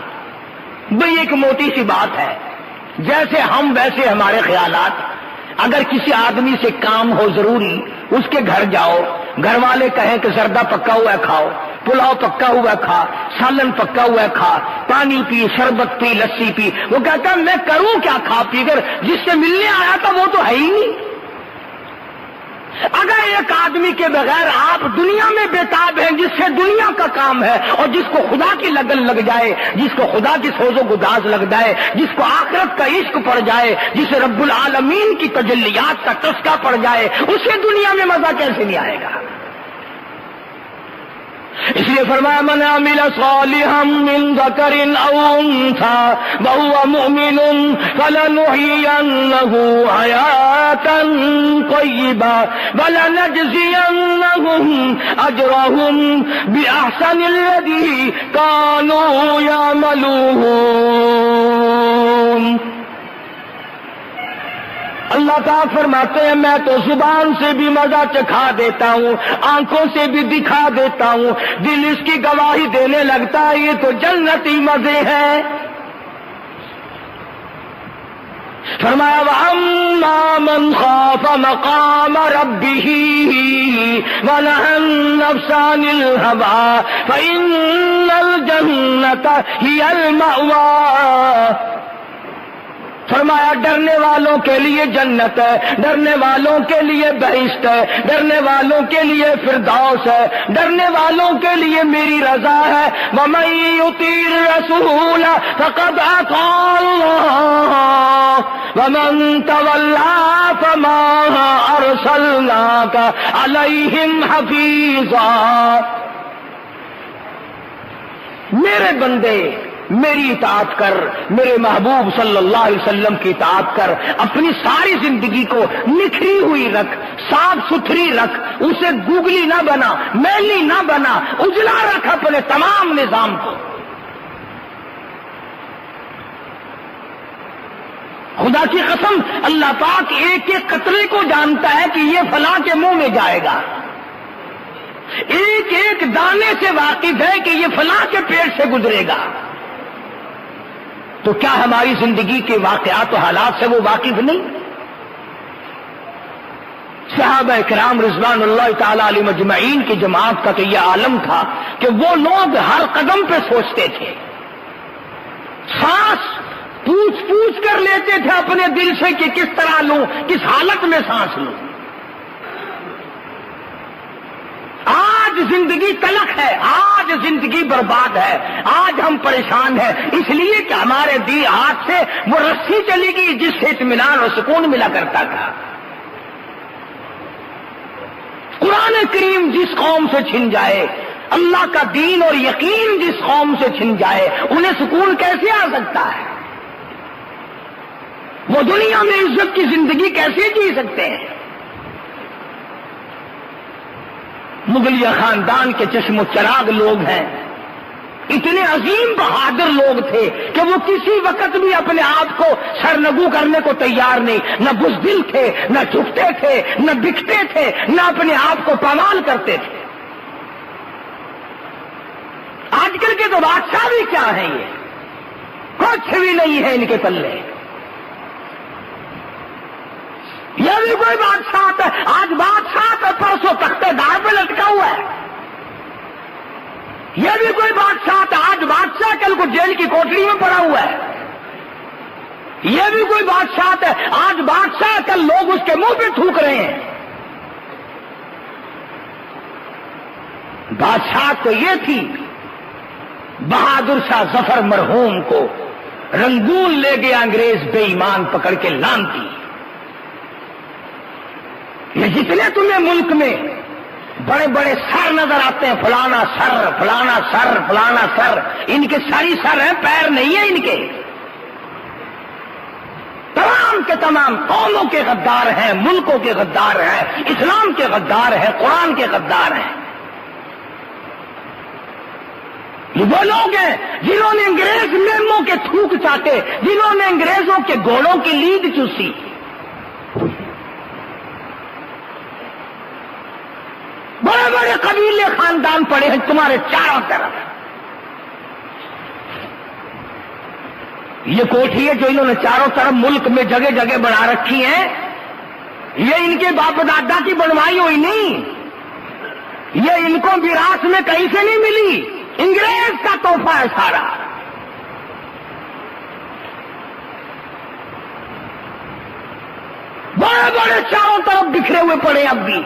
بھئی ایک موٹی سی بات ہے، جیسے ہم ویسے ہمارے خیالات۔ اگر کسی آدمی سے کام ہو ضروری، اس کے گھر جاؤ، گھر والے کہیں کہ زردہ پکا ہوا ہے کھاؤ، پلاؤ پکا ہوا ہے کھا، سالن پکا ہوا ہے کھا، پانی پی، شربت پی، لسی پی، وہ کہتا ہے میں کروں کیا کھا پی کر، جس سے ملنے آیا تھا وہ تو ہے ہی نہیں۔ اگر ایک آدمی کے بغیر آپ دنیا میں بےتاب ہیں، جس سے دنیا کا کام ہے، اور جس کو خدا کی لگن لگ جائے، جس کو خدا کی سوز و گداز لگ جائے، جس کو آخرت کا عشق پڑ جائے، جسے رب العالمین کی تجلیات کا چسکا پڑ جائے، اسے دنیا میں مزہ کیسے نہیں آئے گا؟ اس لیے فرمایا، من عمل صالحا من ذکر او انثى وهو مؤمن فلنحيينه حياة طيبة ولنجزينهم اجرهم باحسن الذي كانوا يعملون۔ اللہ تعالیٰ فرماتے ہیں، میں تو زبان سے بھی مزہ چکھا دیتا ہوں، آنکھوں سے بھی دکھا دیتا ہوں، دل اس کی گواہی دینے لگتا ہے یہ تو جنتی مزے ہیں۔ فرمایا، وَأَمَّا مَنْ خَافَ مَقَامَ رَبِّهِ وَنَهَى النَّفْسَ عَنِ الْهَوَىٰ فَإِنَّ الْجَنَّةَ هِيَ الْمَأْوَىٰ۔ فرمایا، ڈرنے والوں کے لیے جنت ہے، ڈرنے والوں کے لیے بہشت ہے، ڈرنے والوں کے لیے فردوس ہے، ڈرنے والوں کے لیے میری رضا ہے۔ وَمَن يُطِعِ الرَّسُولَ فَقَدْ أَطَاعَ اللَّهَ وَمَن تَوَلَّىٰ فَمَا أَرْسَلْنَاكَ عَلَيْهِمْ حَفِيظًا۔ میرے بندے میری اطاعت کر، میرے محبوب صلی اللہ علیہ وسلم کی اطاعت کر، اپنی ساری زندگی کو نکھری ہوئی رکھ، صاف ستھری رکھ، اسے گوگلی نہ بنا، میلی نہ بنا، اجلا رکھ اپنے تمام نظام کو۔ خدا کی قسم، اللہ پاک ایک ایک قطرے کو جانتا ہے کہ یہ فلاں کے منہ میں جائے گا، ایک ایک دانے سے واقف ہے کہ یہ فلاں کے پیٹ سے گزرے گا۔ تو کیا ہماری زندگی کے واقعات و حالات سے وہ واقف نہیں؟ صحابہ کرام رضوان اللہ تعالی علیہ مجمعین کی جماعت کا تو یہ عالم تھا کہ وہ لوگ ہر قدم پہ سوچتے تھے، سانس پوچھ کر لیتے تھے اپنے دل سے کہ کس طرح لوں، کس حالت میں سانس لوں۔ آج زندگی تلخ ہے، آج زندگی برباد ہے، آج ہم پریشان ہیں، اس لیے کہ ہمارے دی ہاتھ سے وہ رسی چلی گئی جس سے اطمینان اور سکون ملا کرتا تھا۔ قرآن کریم جس قوم سے چھن جائے، اللہ کا دین اور یقین جس قوم سے چھن جائے انہیں سکون کیسے آ سکتا ہے؟ وہ دنیا میں عزت کی زندگی کیسے جی سکتے ہیں؟ مغلیہ خاندان کے چشم و چراغ لوگ ہیں، اتنے عظیم بہادر لوگ تھے کہ وہ کسی وقت بھی اپنے آپ کو سرنگو کرنے کو تیار نہیں، نہ بزدل تھے، نہ جھکتے تھے، نہ بکتے تھے، نہ اپنے آپ کو پامال کرتے تھے۔ آج کل کے تو بادشاہ بھی کیا ہیں، یہ کچھ بھی نہیں ہے ان کے پلے۔ یہ بھی کوئی بادشاہ ہے، آج بادشاہ تو پرسوں تختے دار پہ لٹکا ہوا ہے۔ یہ بھی کوئی بادشاہ تھا، آج بادشاہ کل کو جیل کی کوٹری میں پڑا ہوا ہے۔ یہ بھی کوئی بادشاہ ہے، آج بادشاہ کل لوگ اس کے منہ پہ تھوک رہے ہیں۔ بادشاہ تو یہ تھی، بہادر شاہ ظفر مرحوم کو رنگون لے گیا انگریز بے ایمان پکڑ کے لانتی۔ یہ جتنے تمہیں ملک میں بڑے بڑے سر نظر آتے ہیں، فلانا سر فلانا سر فلانا سر، ان کے ساری سر ہیں، پیر نہیں ہیں ان کے۔ تمام کے تمام قوموں کے غدار ہیں، ملکوں کے غدار ہیں، اسلام کے غدار ہیں، قرآن کے غدار ہیں۔ یہ وہ لوگ ہیں جنہوں نے انگریز میموں کے تھوک چاٹے، جنہوں نے انگریزوں کے گھوڑوں کی لید چوسی۔ بڑے بڑے قبیلے خاندان پڑے ہیں تمہارے چاروں طرف۔ یہ کوٹھی ہے جو انہوں نے چاروں طرف ملک میں جگہ جگہ بنا رکھی ہیں، یہ ان کے باپ دادا کی بنوائی ہوئی نہیں، یہ ان کو وراثت میں کہیں سے نہیں ملی، انگریز کا تحفہ ہے سارا۔ بڑے بڑے چاروں طرف بکھرے ہوئے پڑے اب بھی۔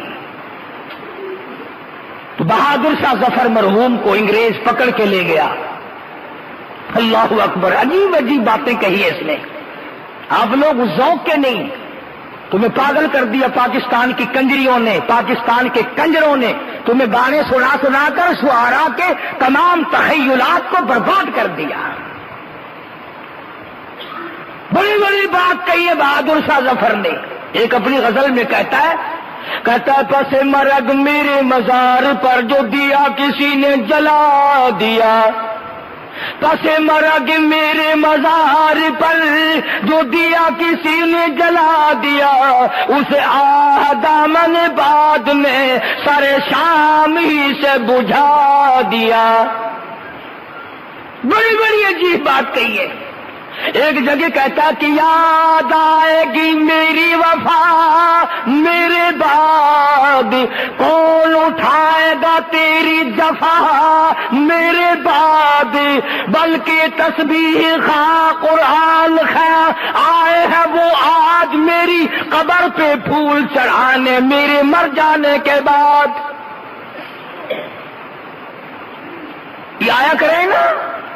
تو بہادر شاہ ظفر مرحوم کو انگریز پکڑ کے لے گیا۔ اللہ اکبر، عجیب عجیب باتیں کہی ہے اس نے۔ آپ لوگ ذوق کے نہیں، تمہیں پاگل کر دیا پاکستان کی کنجریوں نے، پاکستان کے کنجروں نے، تمہیں گانے سنا سنا کر شعراء کے تمام تخیلات کو برباد کر دیا۔ بڑی بڑی بات کہی ہے بہادر شاہ ظفر نے۔ ایک اپنی غزل میں کہتا ہے پس مرگ میرے مزار پر جو دیا کسی نے جلا دیا، پس مرگ میرے مزار پر جو دیا کسی نے جلا دیا، اسے آہ دامن بعد میں سر شام ہی سے بجھا دیا۔ بڑی بڑی عجیب بات کہی ہے۔ ایک جگہ کہتا کہ یاد آئے گی میری وفا میرے بعد، کون اٹھائے گا تیری جفا میرے بعد، بلکہ تسبیح خواہ قرآن خواہ آئے ہیں وہ آج میری قبر پہ پھول چڑھانے میرے مر جانے کے بعد۔ یہ آیا کرے نا،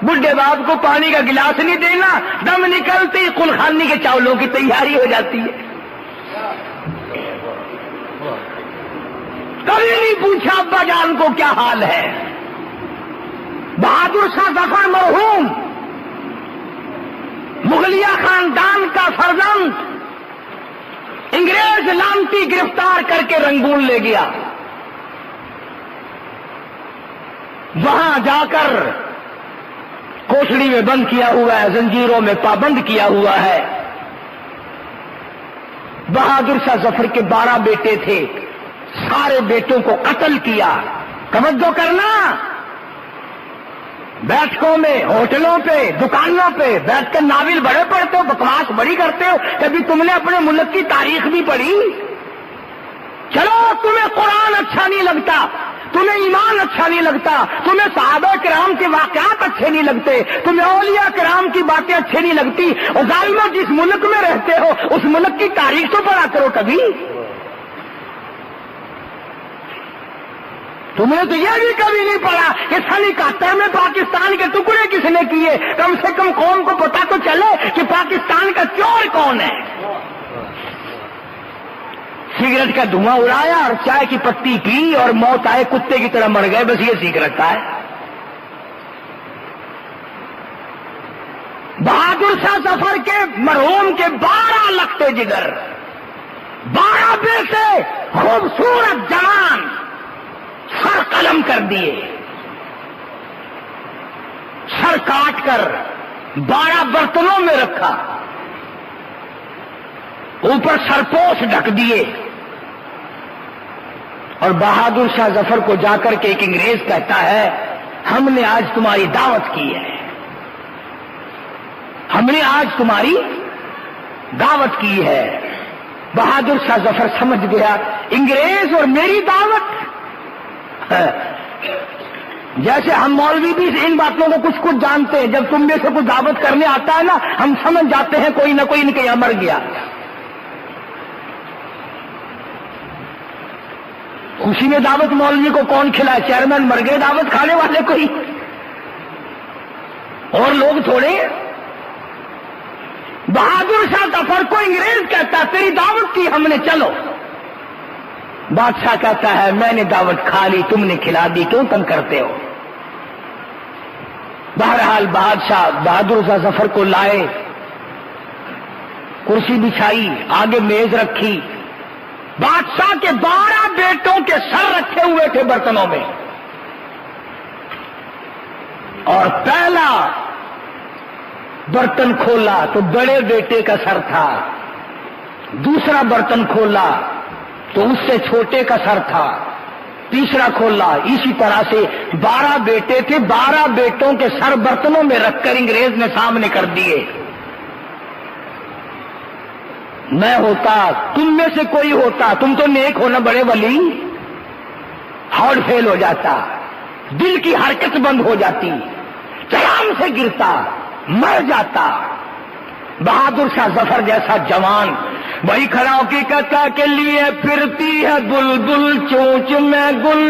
بڈھے باپ کو پانی کا گلاس نہیں دینا، دم نکلتے ہی قلخانی کے چاولوں کی تیاری ہو جاتی ہے۔ کبھی نہیں پوچھا ابا جان کو کیا حال ہے۔ بہادر شاہ ظفر مرحوم مغلیہ خاندان کا فرزند انگریز لانتی گرفتار کر کے رنگون لے گیا۔ وہاں جا کر کوٹڑی میں بند کیا ہوا ہے، زنجیروں میں پابند کیا ہوا ہے۔ بہادر شاہ ظفر کے 12 بیٹے تھے، سارے بیٹوں کو قتل کیا۔ توجہ کرنا، بیٹھکوں میں، ہوٹلوں پہ، دکانوں پہ بیٹھ کر ناول بڑے پڑھتے ہو، بکواس بڑی کرتے ہو، کبھی تم نے اپنے ملک کی تاریخ بھی پڑھی؟ چلو تمہیں قرآن اچھا نہیں لگتا، تمہیں ایمان اچھا نہیں لگتا، تمہیں صحابہ کرام کے واقعات اچھے نہیں لگتے، تمہیں اولیاء کرام کی باتیں اچھی نہیں لگتی، اور ظالموں جس ملک میں رہتے ہو اس ملک کی تاریخ تو پڑھا کرو کبھی۔ تمہیں تو یہ بھی کبھی نہیں پڑا کہ سن 71 میں پاکستان کے ٹکڑے کس نے کیے، کم سے کم قوم کو پتا تو چلے کہ پاکستان کا چور کون ہے۔ سگریٹ کا دھواں اڑایا اور چائے کی پتی پی اور موت آئے کتے کی طرح مر گئے، بس یہ سیکھ رکھا ہے۔ بہادر شاہ ظفر کے مرحوم کے 12 لختے جگر، 12 بیٹے خوبصورت جوان سر قلم کر دیے، سر کاٹ کر 12 برتنوں میں رکھا، اوپر سرپوش ڈھک دیے، اور بہادر شاہ ظفر کو جا کر کے ایک انگریز کہتا ہے ہم نے آج تمہاری دعوت کی ہے، ہم نے آج تمہاری دعوت کی ہے۔ بہادر شاہ ظفر سمجھ گیا انگریز اور میری دعوت، جیسے ہم مولوی بھی ان باتوں کو کچھ کچھ جانتے ہیں، جب تم میں سے کوئی دعوت کرنے آتا ہے نا ہم سمجھ جاتے ہیں کوئی نہ کوئی ان کے یہاں مر گیا۔ خوشی میں دعوت مولوی کو کون کھلائے؟ چیئرمین مر گئے دعوت کھانے والے کوئی اور لوگ تھوڑے۔ بہادر شاہ ظفر کو انگریز کہتا تیری دعوت کی ہم نے، چلو۔ بادشاہ کہتا ہے میں نے دعوت کھا لی، تم نے کھلا دی، کیوں تم کرتے ہو؟ بہرحال بادشاہ بہادر شاہ ظفر کو لائے، کرسی بچھائی، آگے میز رکھی، بادشاہ کے 12 بیٹوں کے سر رکھے ہوئے تھے برتنوں میں، اور پہلا برتن کھولا تو بڑے بیٹے کا سر تھا، دوسرا برتن کھولا تو اس سے چھوٹے کا سر تھا، تیسرا کھولا، اسی طرح سے 12 بیٹے تھے، 12 بیٹوں کے سر برتنوں میں رکھ کر انگریز نے سامنے کر دیے۔ میں ہوتا، تم میں سے کوئی ہوتا، تم تو نیک ہونا بڑے ولی، ہارٹ فیل ہو جاتا، دل کی حرکت بند ہو جاتی، چلام سے گرتا، مر جاتا۔ بہادر شاہ ظفر جیسا جوان وہی کھڑا ہو کے کہتا کے لیے پھرتی ہے بلبل چونچ میں گل،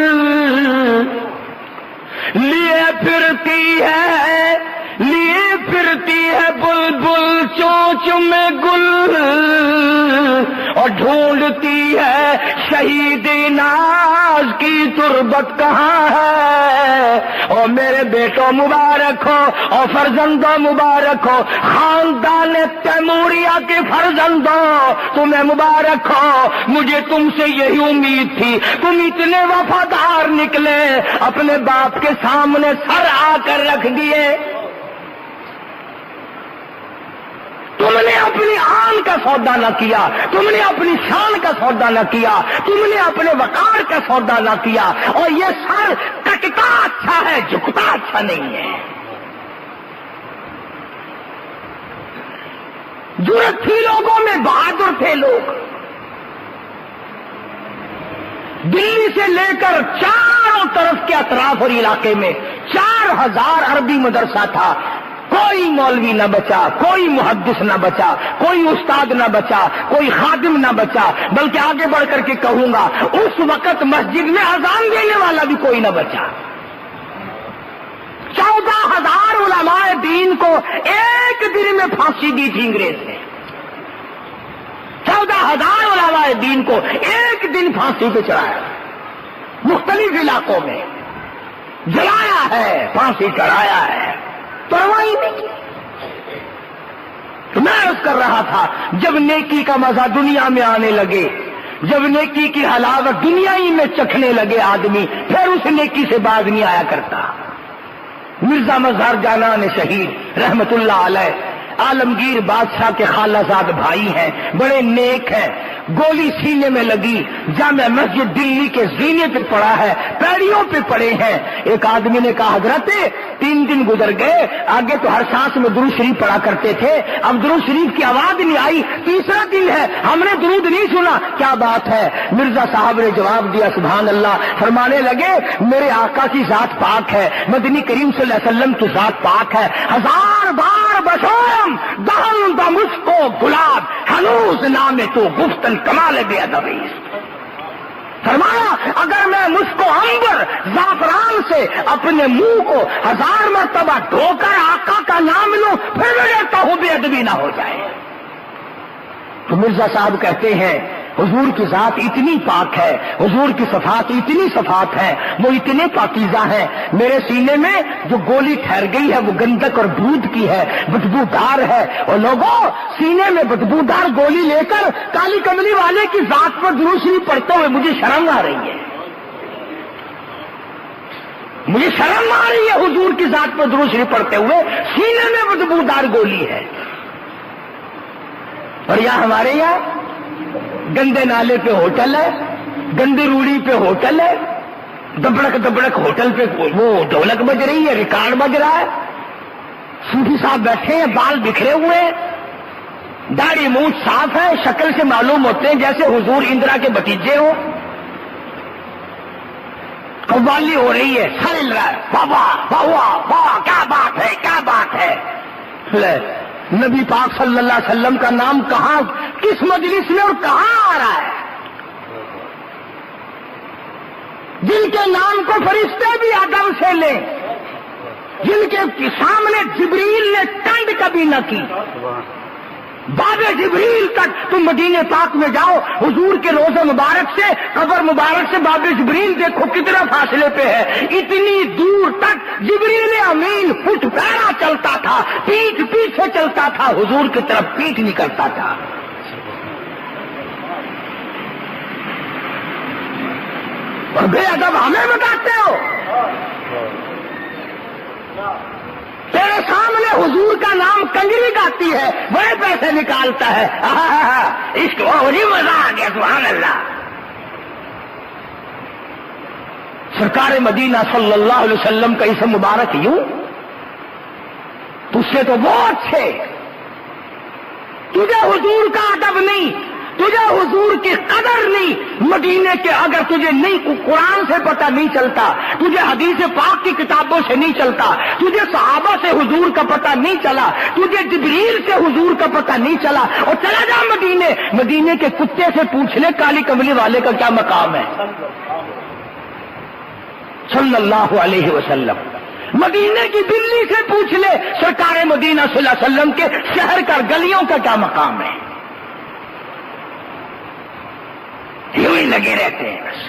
لیے پھرتی ہے بلبل چونچ میں گل، اور ڈھونڈتی ہے شہید ناز کی تربت کہاں ہے۔ اور میرے بیٹوں مبارک ہو اور فرزندوں مبارک ہو، خاندان تیموریہ کے فرزندوں تمہیں مبارک ہو، مجھے تم سے یہی امید تھی، تم اتنے وفادار نکلے، اپنے باپ کے سامنے سر آ کر رکھ دیے۔ تم نے اپنی آن کا سودا نہ کیا، تم نے اپنی شان کا سودا نہ کیا، تم نے اپنے وقار کا سودا نہ کیا، اور یہ سر کٹتا اچھا ہے، جھکتا اچھا نہیں ہے۔ جرأت تھی لوگوں میں، بہادر تھے لوگ۔ دلی سے لے کر چاروں طرف کے اطراف اور علاقے میں 4000 عربی مدرسہ تھا، کوئی مولوی نہ بچا، کوئی محدث نہ بچا، کوئی استاد نہ بچا، کوئی خادم نہ بچا، بلکہ آگے بڑھ کر کے کہوں گا اس وقت مسجد میں اذان دینے والا بھی کوئی نہ بچا۔ 14,000 علماء دین کو ایک دن میں پھانسی دی تھی انگریز نے، 14,000 علماء دین کو ایک دن پھانسی پہ چڑھایا، مختلف علاقوں میں جلایا ہے، پھانسی چڑھایا ہے، پرواہ نہیں۔ تو میں عرض کر رہا تھا جب نیکی کا مزہ دنیا میں آنے لگے، جب نیکی کی حلاوت دنیا ہی میں چکھنے لگے آدمی، پھر اس نیکی سے باز نہیں آیا کرتا۔ مرزا مظہر جانان شہید رحمت اللہ علیہ عالمگیر بادشاہ کے خالہ زاد بھائی ہیں، بڑے نیک ہیں، گولی سینے میں لگی، جامع مسجد دلی کے زینے پہ پڑا ہے، پیڑیوں پہ پڑے ہیں۔ ایک آدمی نے کہا حضرت 3 دن گزر گئے، آگے تو ہر سانس میں درود شریف پڑھا کرتے تھے، اب درود شریف کی آواز نہیں آئی، تیسرا دن ہے ہم نے درود نہیں سنا، کیا بات ہے؟ مرزا صاحب نے جواب دیا سبحان اللہ، فرمانے لگے میرے آقا کی ذات پاک ہے، مدنی کریم صلی اللہ علیہ وسلم کی ذات پاک ہے، 1000 بار بشوم دہن دا مشکو گلاب ہنوز نام تو گفتن کمال بے ادبی۔ فرمایا اگر میں مشکو عنبر زعفران سے اپنے منہ کو 1000 مرتبہ دھو کر آقا کا نام لوں پھر میں ڈرتا ہوں بے ادبی نہ ہو جائے۔ تو مرزا صاحب کہتے ہیں حضور کی ذات اتنی پاک ہے، حضور کی صفات اتنی صفات ہیں، وہ اتنے پاکیزہ ہیں، میرے سینے میں جو گولی ٹھہر گئی ہے وہ گندک اور برود کی ہے، بدبودار ہے، اور لوگوں سینے میں بدبودار گولی لے کر کالی کملی والے کی ذات پر درود شریف پڑھتے ہوئے مجھے شرم آ رہی ہے، مجھے شرم آ رہی ہے حضور کی ذات پر درود شریف پڑھتے ہوئے، سینے میں بدبودار گولی ہے۔ اور یہاں ہمارے یہاں گندے نالے پہ ہوٹل ہے، گندی روڑی پہ ہوٹل ہے، دبڑک دبڑک ہوٹل پہ وہ ڈھولک بج رہی ہے، ریکارڈ بج رہا ہے، صوفی صاحب بیٹھے ہیں، بال بکھرے ہوئے ہیں، داڑھی مونچھ صاف ہے، شکل سے معلوم ہوتے ہیں جیسے حضور اندرا کے بھتیجے ہو، قوالی ہو رہی ہے، سر ہل رہا ہے، واہ واہ واہ کیا بات ہے، کیا بات ہے۔ نبی پاک صلی اللہ علیہ وسلم کا نام کہاں، کس مجلس میں اور کہاں آ رہا ہے؟ جن کے نام کو فرشتے بھی ادب سے لیں، جن کے سامنے جبریل نے ٹنڈ کبھی نہ کی، باب جبریل تک تم مدینے پاک میں جاؤ، حضور کے روزہ مبارک سے قبر مبارک سے باب جبریل دیکھو کتنا فاصلے پہ ہے، اتنی دور تک جبریل امین فٹ پیرا چلتا تھا، پیٹھ پیچھے چلتا تھا، حضور کی طرف پیٹھ نہیں کرتا تھا۔ اور بے ادب ہمیں بتاتے ہو، تیرے سامنے حضور کا نام کنجری گاتی ہے، بڑے پیسے نکالتا ہے، عشق وہی مزہ آ گیا، سبحان اللہ۔ سرکار مدینہ صلی اللہ علیہ وسلم کا اسم مبارک یوں، تجھ سے تو وہ اچھے، تجھے حضور کا ادب نہیں، تجھے حضور کی قدر نہیں، مدینے کے اگر تجھے نہیں قرآن سے پتہ نہیں چلتا، تجھے حدیث پاک کی کتابوں سے نہیں چلتا، تجھے صحابہ سے حضور کا پتہ نہیں چلا، تجھے جبریل سے حضور کا پتہ نہیں چلا، اور چلا جا مدینے، مدینے کے کتے سے پوچھ لے کالی کملی والے کا کیا مقام ہے صلی اللہ علیہ وسلم، مدینے کی بلی سے پوچھ لے سرکار مدینہ صلی اللہ علیہ وسلم کے شہر کا گلیوں کا کیا مقام ہے، یوں ہی لگے رہتے ہیں بس۔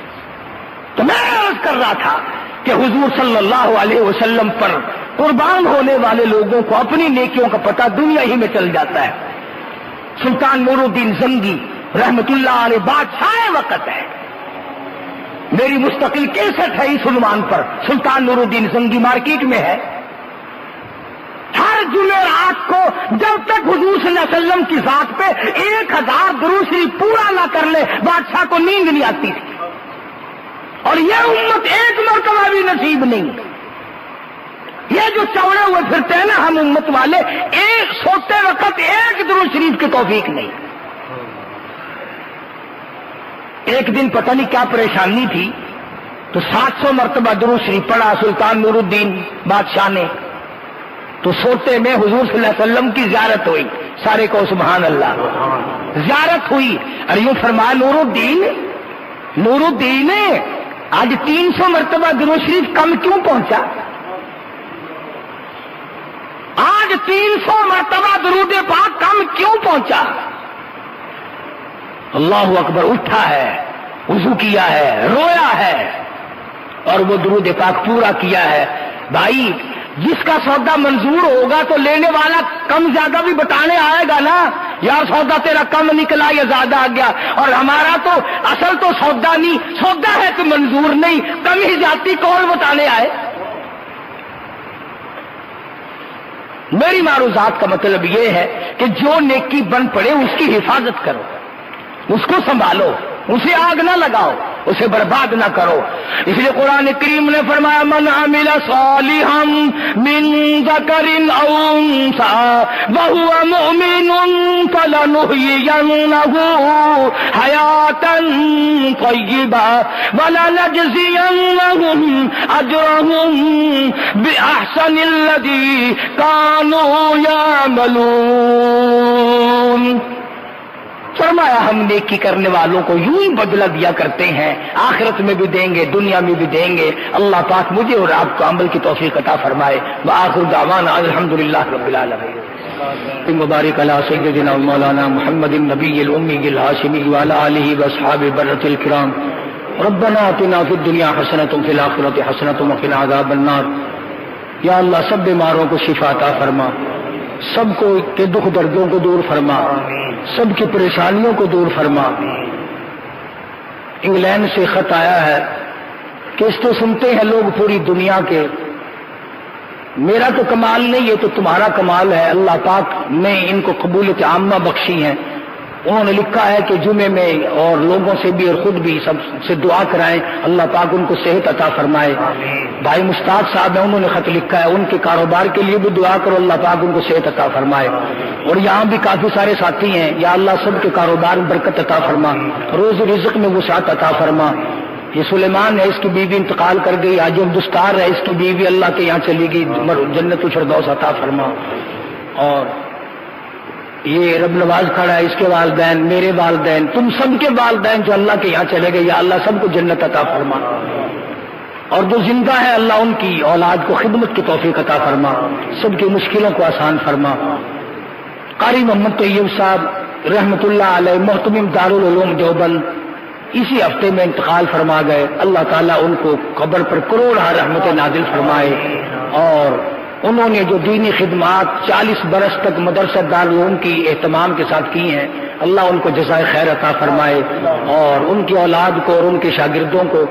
تو میں عرض کر رہا تھا کہ حضور صلی اللہ علیہ وسلم پر قربان ہونے والے لوگوں کو اپنی نیکیوں کا پتہ دنیا ہی میں چل جاتا ہے۔ سلطان نور الدین زنگی رحمت اللہ علیہ بادشاہ وقت ہے، میری مستقل کیسٹ ہے اس عنوان پر، سلطان نور الدین زنگی مارکیٹ میں ہے۔ ہر جمعرات کو جب تک حضور صلی اللہ علیہ وسلم کی ذات پہ 1000 درود شریف پورا نہ کر لے بادشاہ کو نیند نہیں آتی تھی، اور یہ امت ایک مرتبہ بھی نصیب نہیں، یہ جو چوڑے ہوئے پھرتے ہیں نا ہم امت والے، ایک سوتے وقت ایک درود شریف کی توفیق نہیں۔ ایک دن پتہ نہیں کیا پریشانی تھی تو 700 مرتبہ درود شریف پڑھا سلطان نور الدین بادشاہ نے، تو سوتے میں حضور صلی اللہ علیہ وسلم کی زیارت ہوئی، سارے کو سبحان اللہ، زیارت ہوئی، اور یوں فرمایا نور الدین آج 300 مرتبہ درود شریف کم کیوں پہنچا، آج 300 مرتبہ درود پاک کم کیوں پہنچا؟ اللہ اکبر، اٹھا ہے، وضو کیا ہے، رویا ہے، اور وہ درود پاک پورا کیا ہے۔ بھائی جس کا سودا منظور ہوگا تو لینے والا کم زیادہ بھی بتانے آئے گا نا، یار سودا تیرا کم نکلا یا زیادہ آ گیا، اور ہمارا تو اصل تو سودا نہیں، سودا ہے تو منظور نہیں، کم ہی جاتی کون بتانے آئے؟ میری معروضات کا مطلب یہ ہے کہ جو نیکی بن پڑے اس کی حفاظت کرو، اس کو سنبھالو، اسے آگ نہ لگاؤ، اسے برباد نہ کرو۔ اس لیے قرآن کریم نے فرمایا من عمل صالحا من ذکر او انثى وهو مؤمن فلنحيينه حياة طيبة ولنجزينهم اجرهم بأحسن الذي كانوا يعملون۔ فرمایا ہم نیکی کرنے والوں کو یوں ہی بدلہ دیا کرتے ہیں، آخرت میں بھی دیں گے، دنیا میں بھی دیں گے۔ اللہ پاک مجھے اور آپ کو عمل کی توفیق عطا فرمائے۔ وآخر دعوانا الحمدللہ رب العالمین۔ مبارک علی سیدنا مولانا محمد النبی الأمی الہاشمی وعلی آلہ واصحابہ برۃ الکرام ربنا آتنا فی الدنیا حسنۃ وفی الآخرۃ حسنۃ وقنا عذاب النار۔ یا اللہ سب بیماروں کو شفا عطا فرما، سب کو کے دکھ دردوں کو دور فرما، سب کی پریشانیوں کو دور فرما۔ انگلینڈ سے خط آیا ہے کہ اس تو سنتے ہیں لوگ پوری دنیا کے، میرا تو کمال نہیں، یہ تو تمہارا کمال ہے۔ اللہ پاک نے ان کو قبولیت عامہ بخشی ہے۔ انہوں نے لکھا ہے کہ جمعے میں اور لوگوں سے بھی اور خود بھی سب سے دعا کرائیں، اللہ پاک ان کو صحت عطا فرمائے۔ بھائی مشتاق صاحب ہیں، انہوں نے خط لکھا ہے، ان کے کاروبار کے لیے بھی دعا کرو، اللہ پاک ان کو صحت عطا فرمائے۔ اور یہاں بھی کافی سارے ساتھی ہیں، یا اللہ سب کے کاروبار میں برکت عطا فرما، روز رزق میں وسعت عطا فرما۔ یہ سلیمان ہے، اس کی بیوی انتقال کر گئی، آج دستار ہے، اس کی بیوی اللہ کے یہاں چلی گئی، جنت الفردوس عطا فرما۔ اور یہ رب نواز کھڑا ہے، اس کے والدین، میرے والدین، تم سب کے والدین جو اللہ کے یہاں چلے گئے، یا اللہ سب کو جنت عطا فرما۔ اور جو زندہ ہے اللہ ان کی اولاد کو خدمت کی توفیق عطا فرما، سب کی مشکلوں کو آسان فرما۔ قاری محمد طیب صاحب رحمت اللہ علیہ محتمم دارالعلوم دیوبند اسی ہفتے میں انتقال فرما گئے، اللہ تعالیٰ ان کو قبر پر کروڑہ رحمت نازل فرمائے۔ اور انہوں نے جو دینی خدمات 40 برس تک مدرسہ دارالعلوم کی اہتمام کے ساتھ کی ہیں، اللہ ان کو جزائے خیر عطا فرمائے، اور ان کی اولاد کو اور ان کے شاگردوں کو،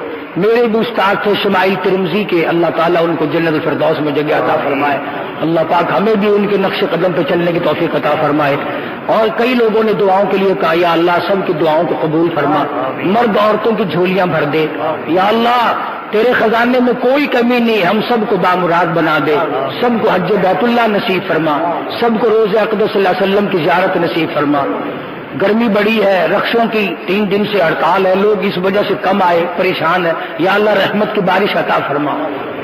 میرے بھی استاد تھے شمائل ترمذی کے، اللہ تعالیٰ ان کو جنت الفردوس میں جگہ عطا فرمائے۔ اللہ پاک ہمیں بھی ان کے نقش قدم پہ چلنے کی توفیق عطا فرمائے۔ اور کئی لوگوں نے دعاؤں کے لیے کہا، یا اللہ سب کی دعاؤں کو قبول فرما، مرد عورتوں کی جھولیاں بھر دے، یا اللہ تیرے خزانے میں کوئی کمی نہیں، ہم سب کو بامراد بنا دے، سب کو حج بیت اللہ نصیب فرما، سب کو روز اقدس صلی اللہ علیہ وسلم کی زیارت نصیب فرما۔ گرمی بڑی ہے، رخصوں کی 3 دن سے ہڑتال ہے، لوگ اس وجہ سے کم آئے، پریشان ہے، یا اللہ رحمت کی بارش عطا فرما،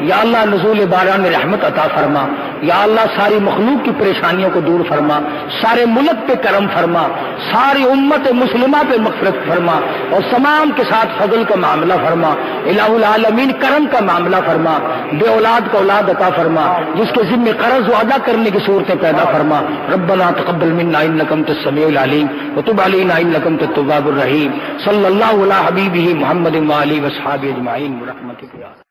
یا اللہ نزول باران رحمت عطا فرما، یا اللہ ساری مخلوق کی پریشانیوں کو دور فرما، سارے ملک پہ کرم فرما، ساری امت مسلمہ پہ مغفرت فرما، اور تمام کے ساتھ فضل کا معاملہ فرما، الہ العالمین کرم کا معاملہ فرما، بے اولاد کو اولاد عطا فرما، جس کے ذمہ قرض وہ ادا کرنے کی صورتیں پیدا فرما۔ ربنا تقبل منا انک انت السمیع العلیم وتب علینا انک انت التواب الرحیم۔ صلی اللہ علی حبیبہ محمد وآلہ وصحبہ اجمعین برحمتک یا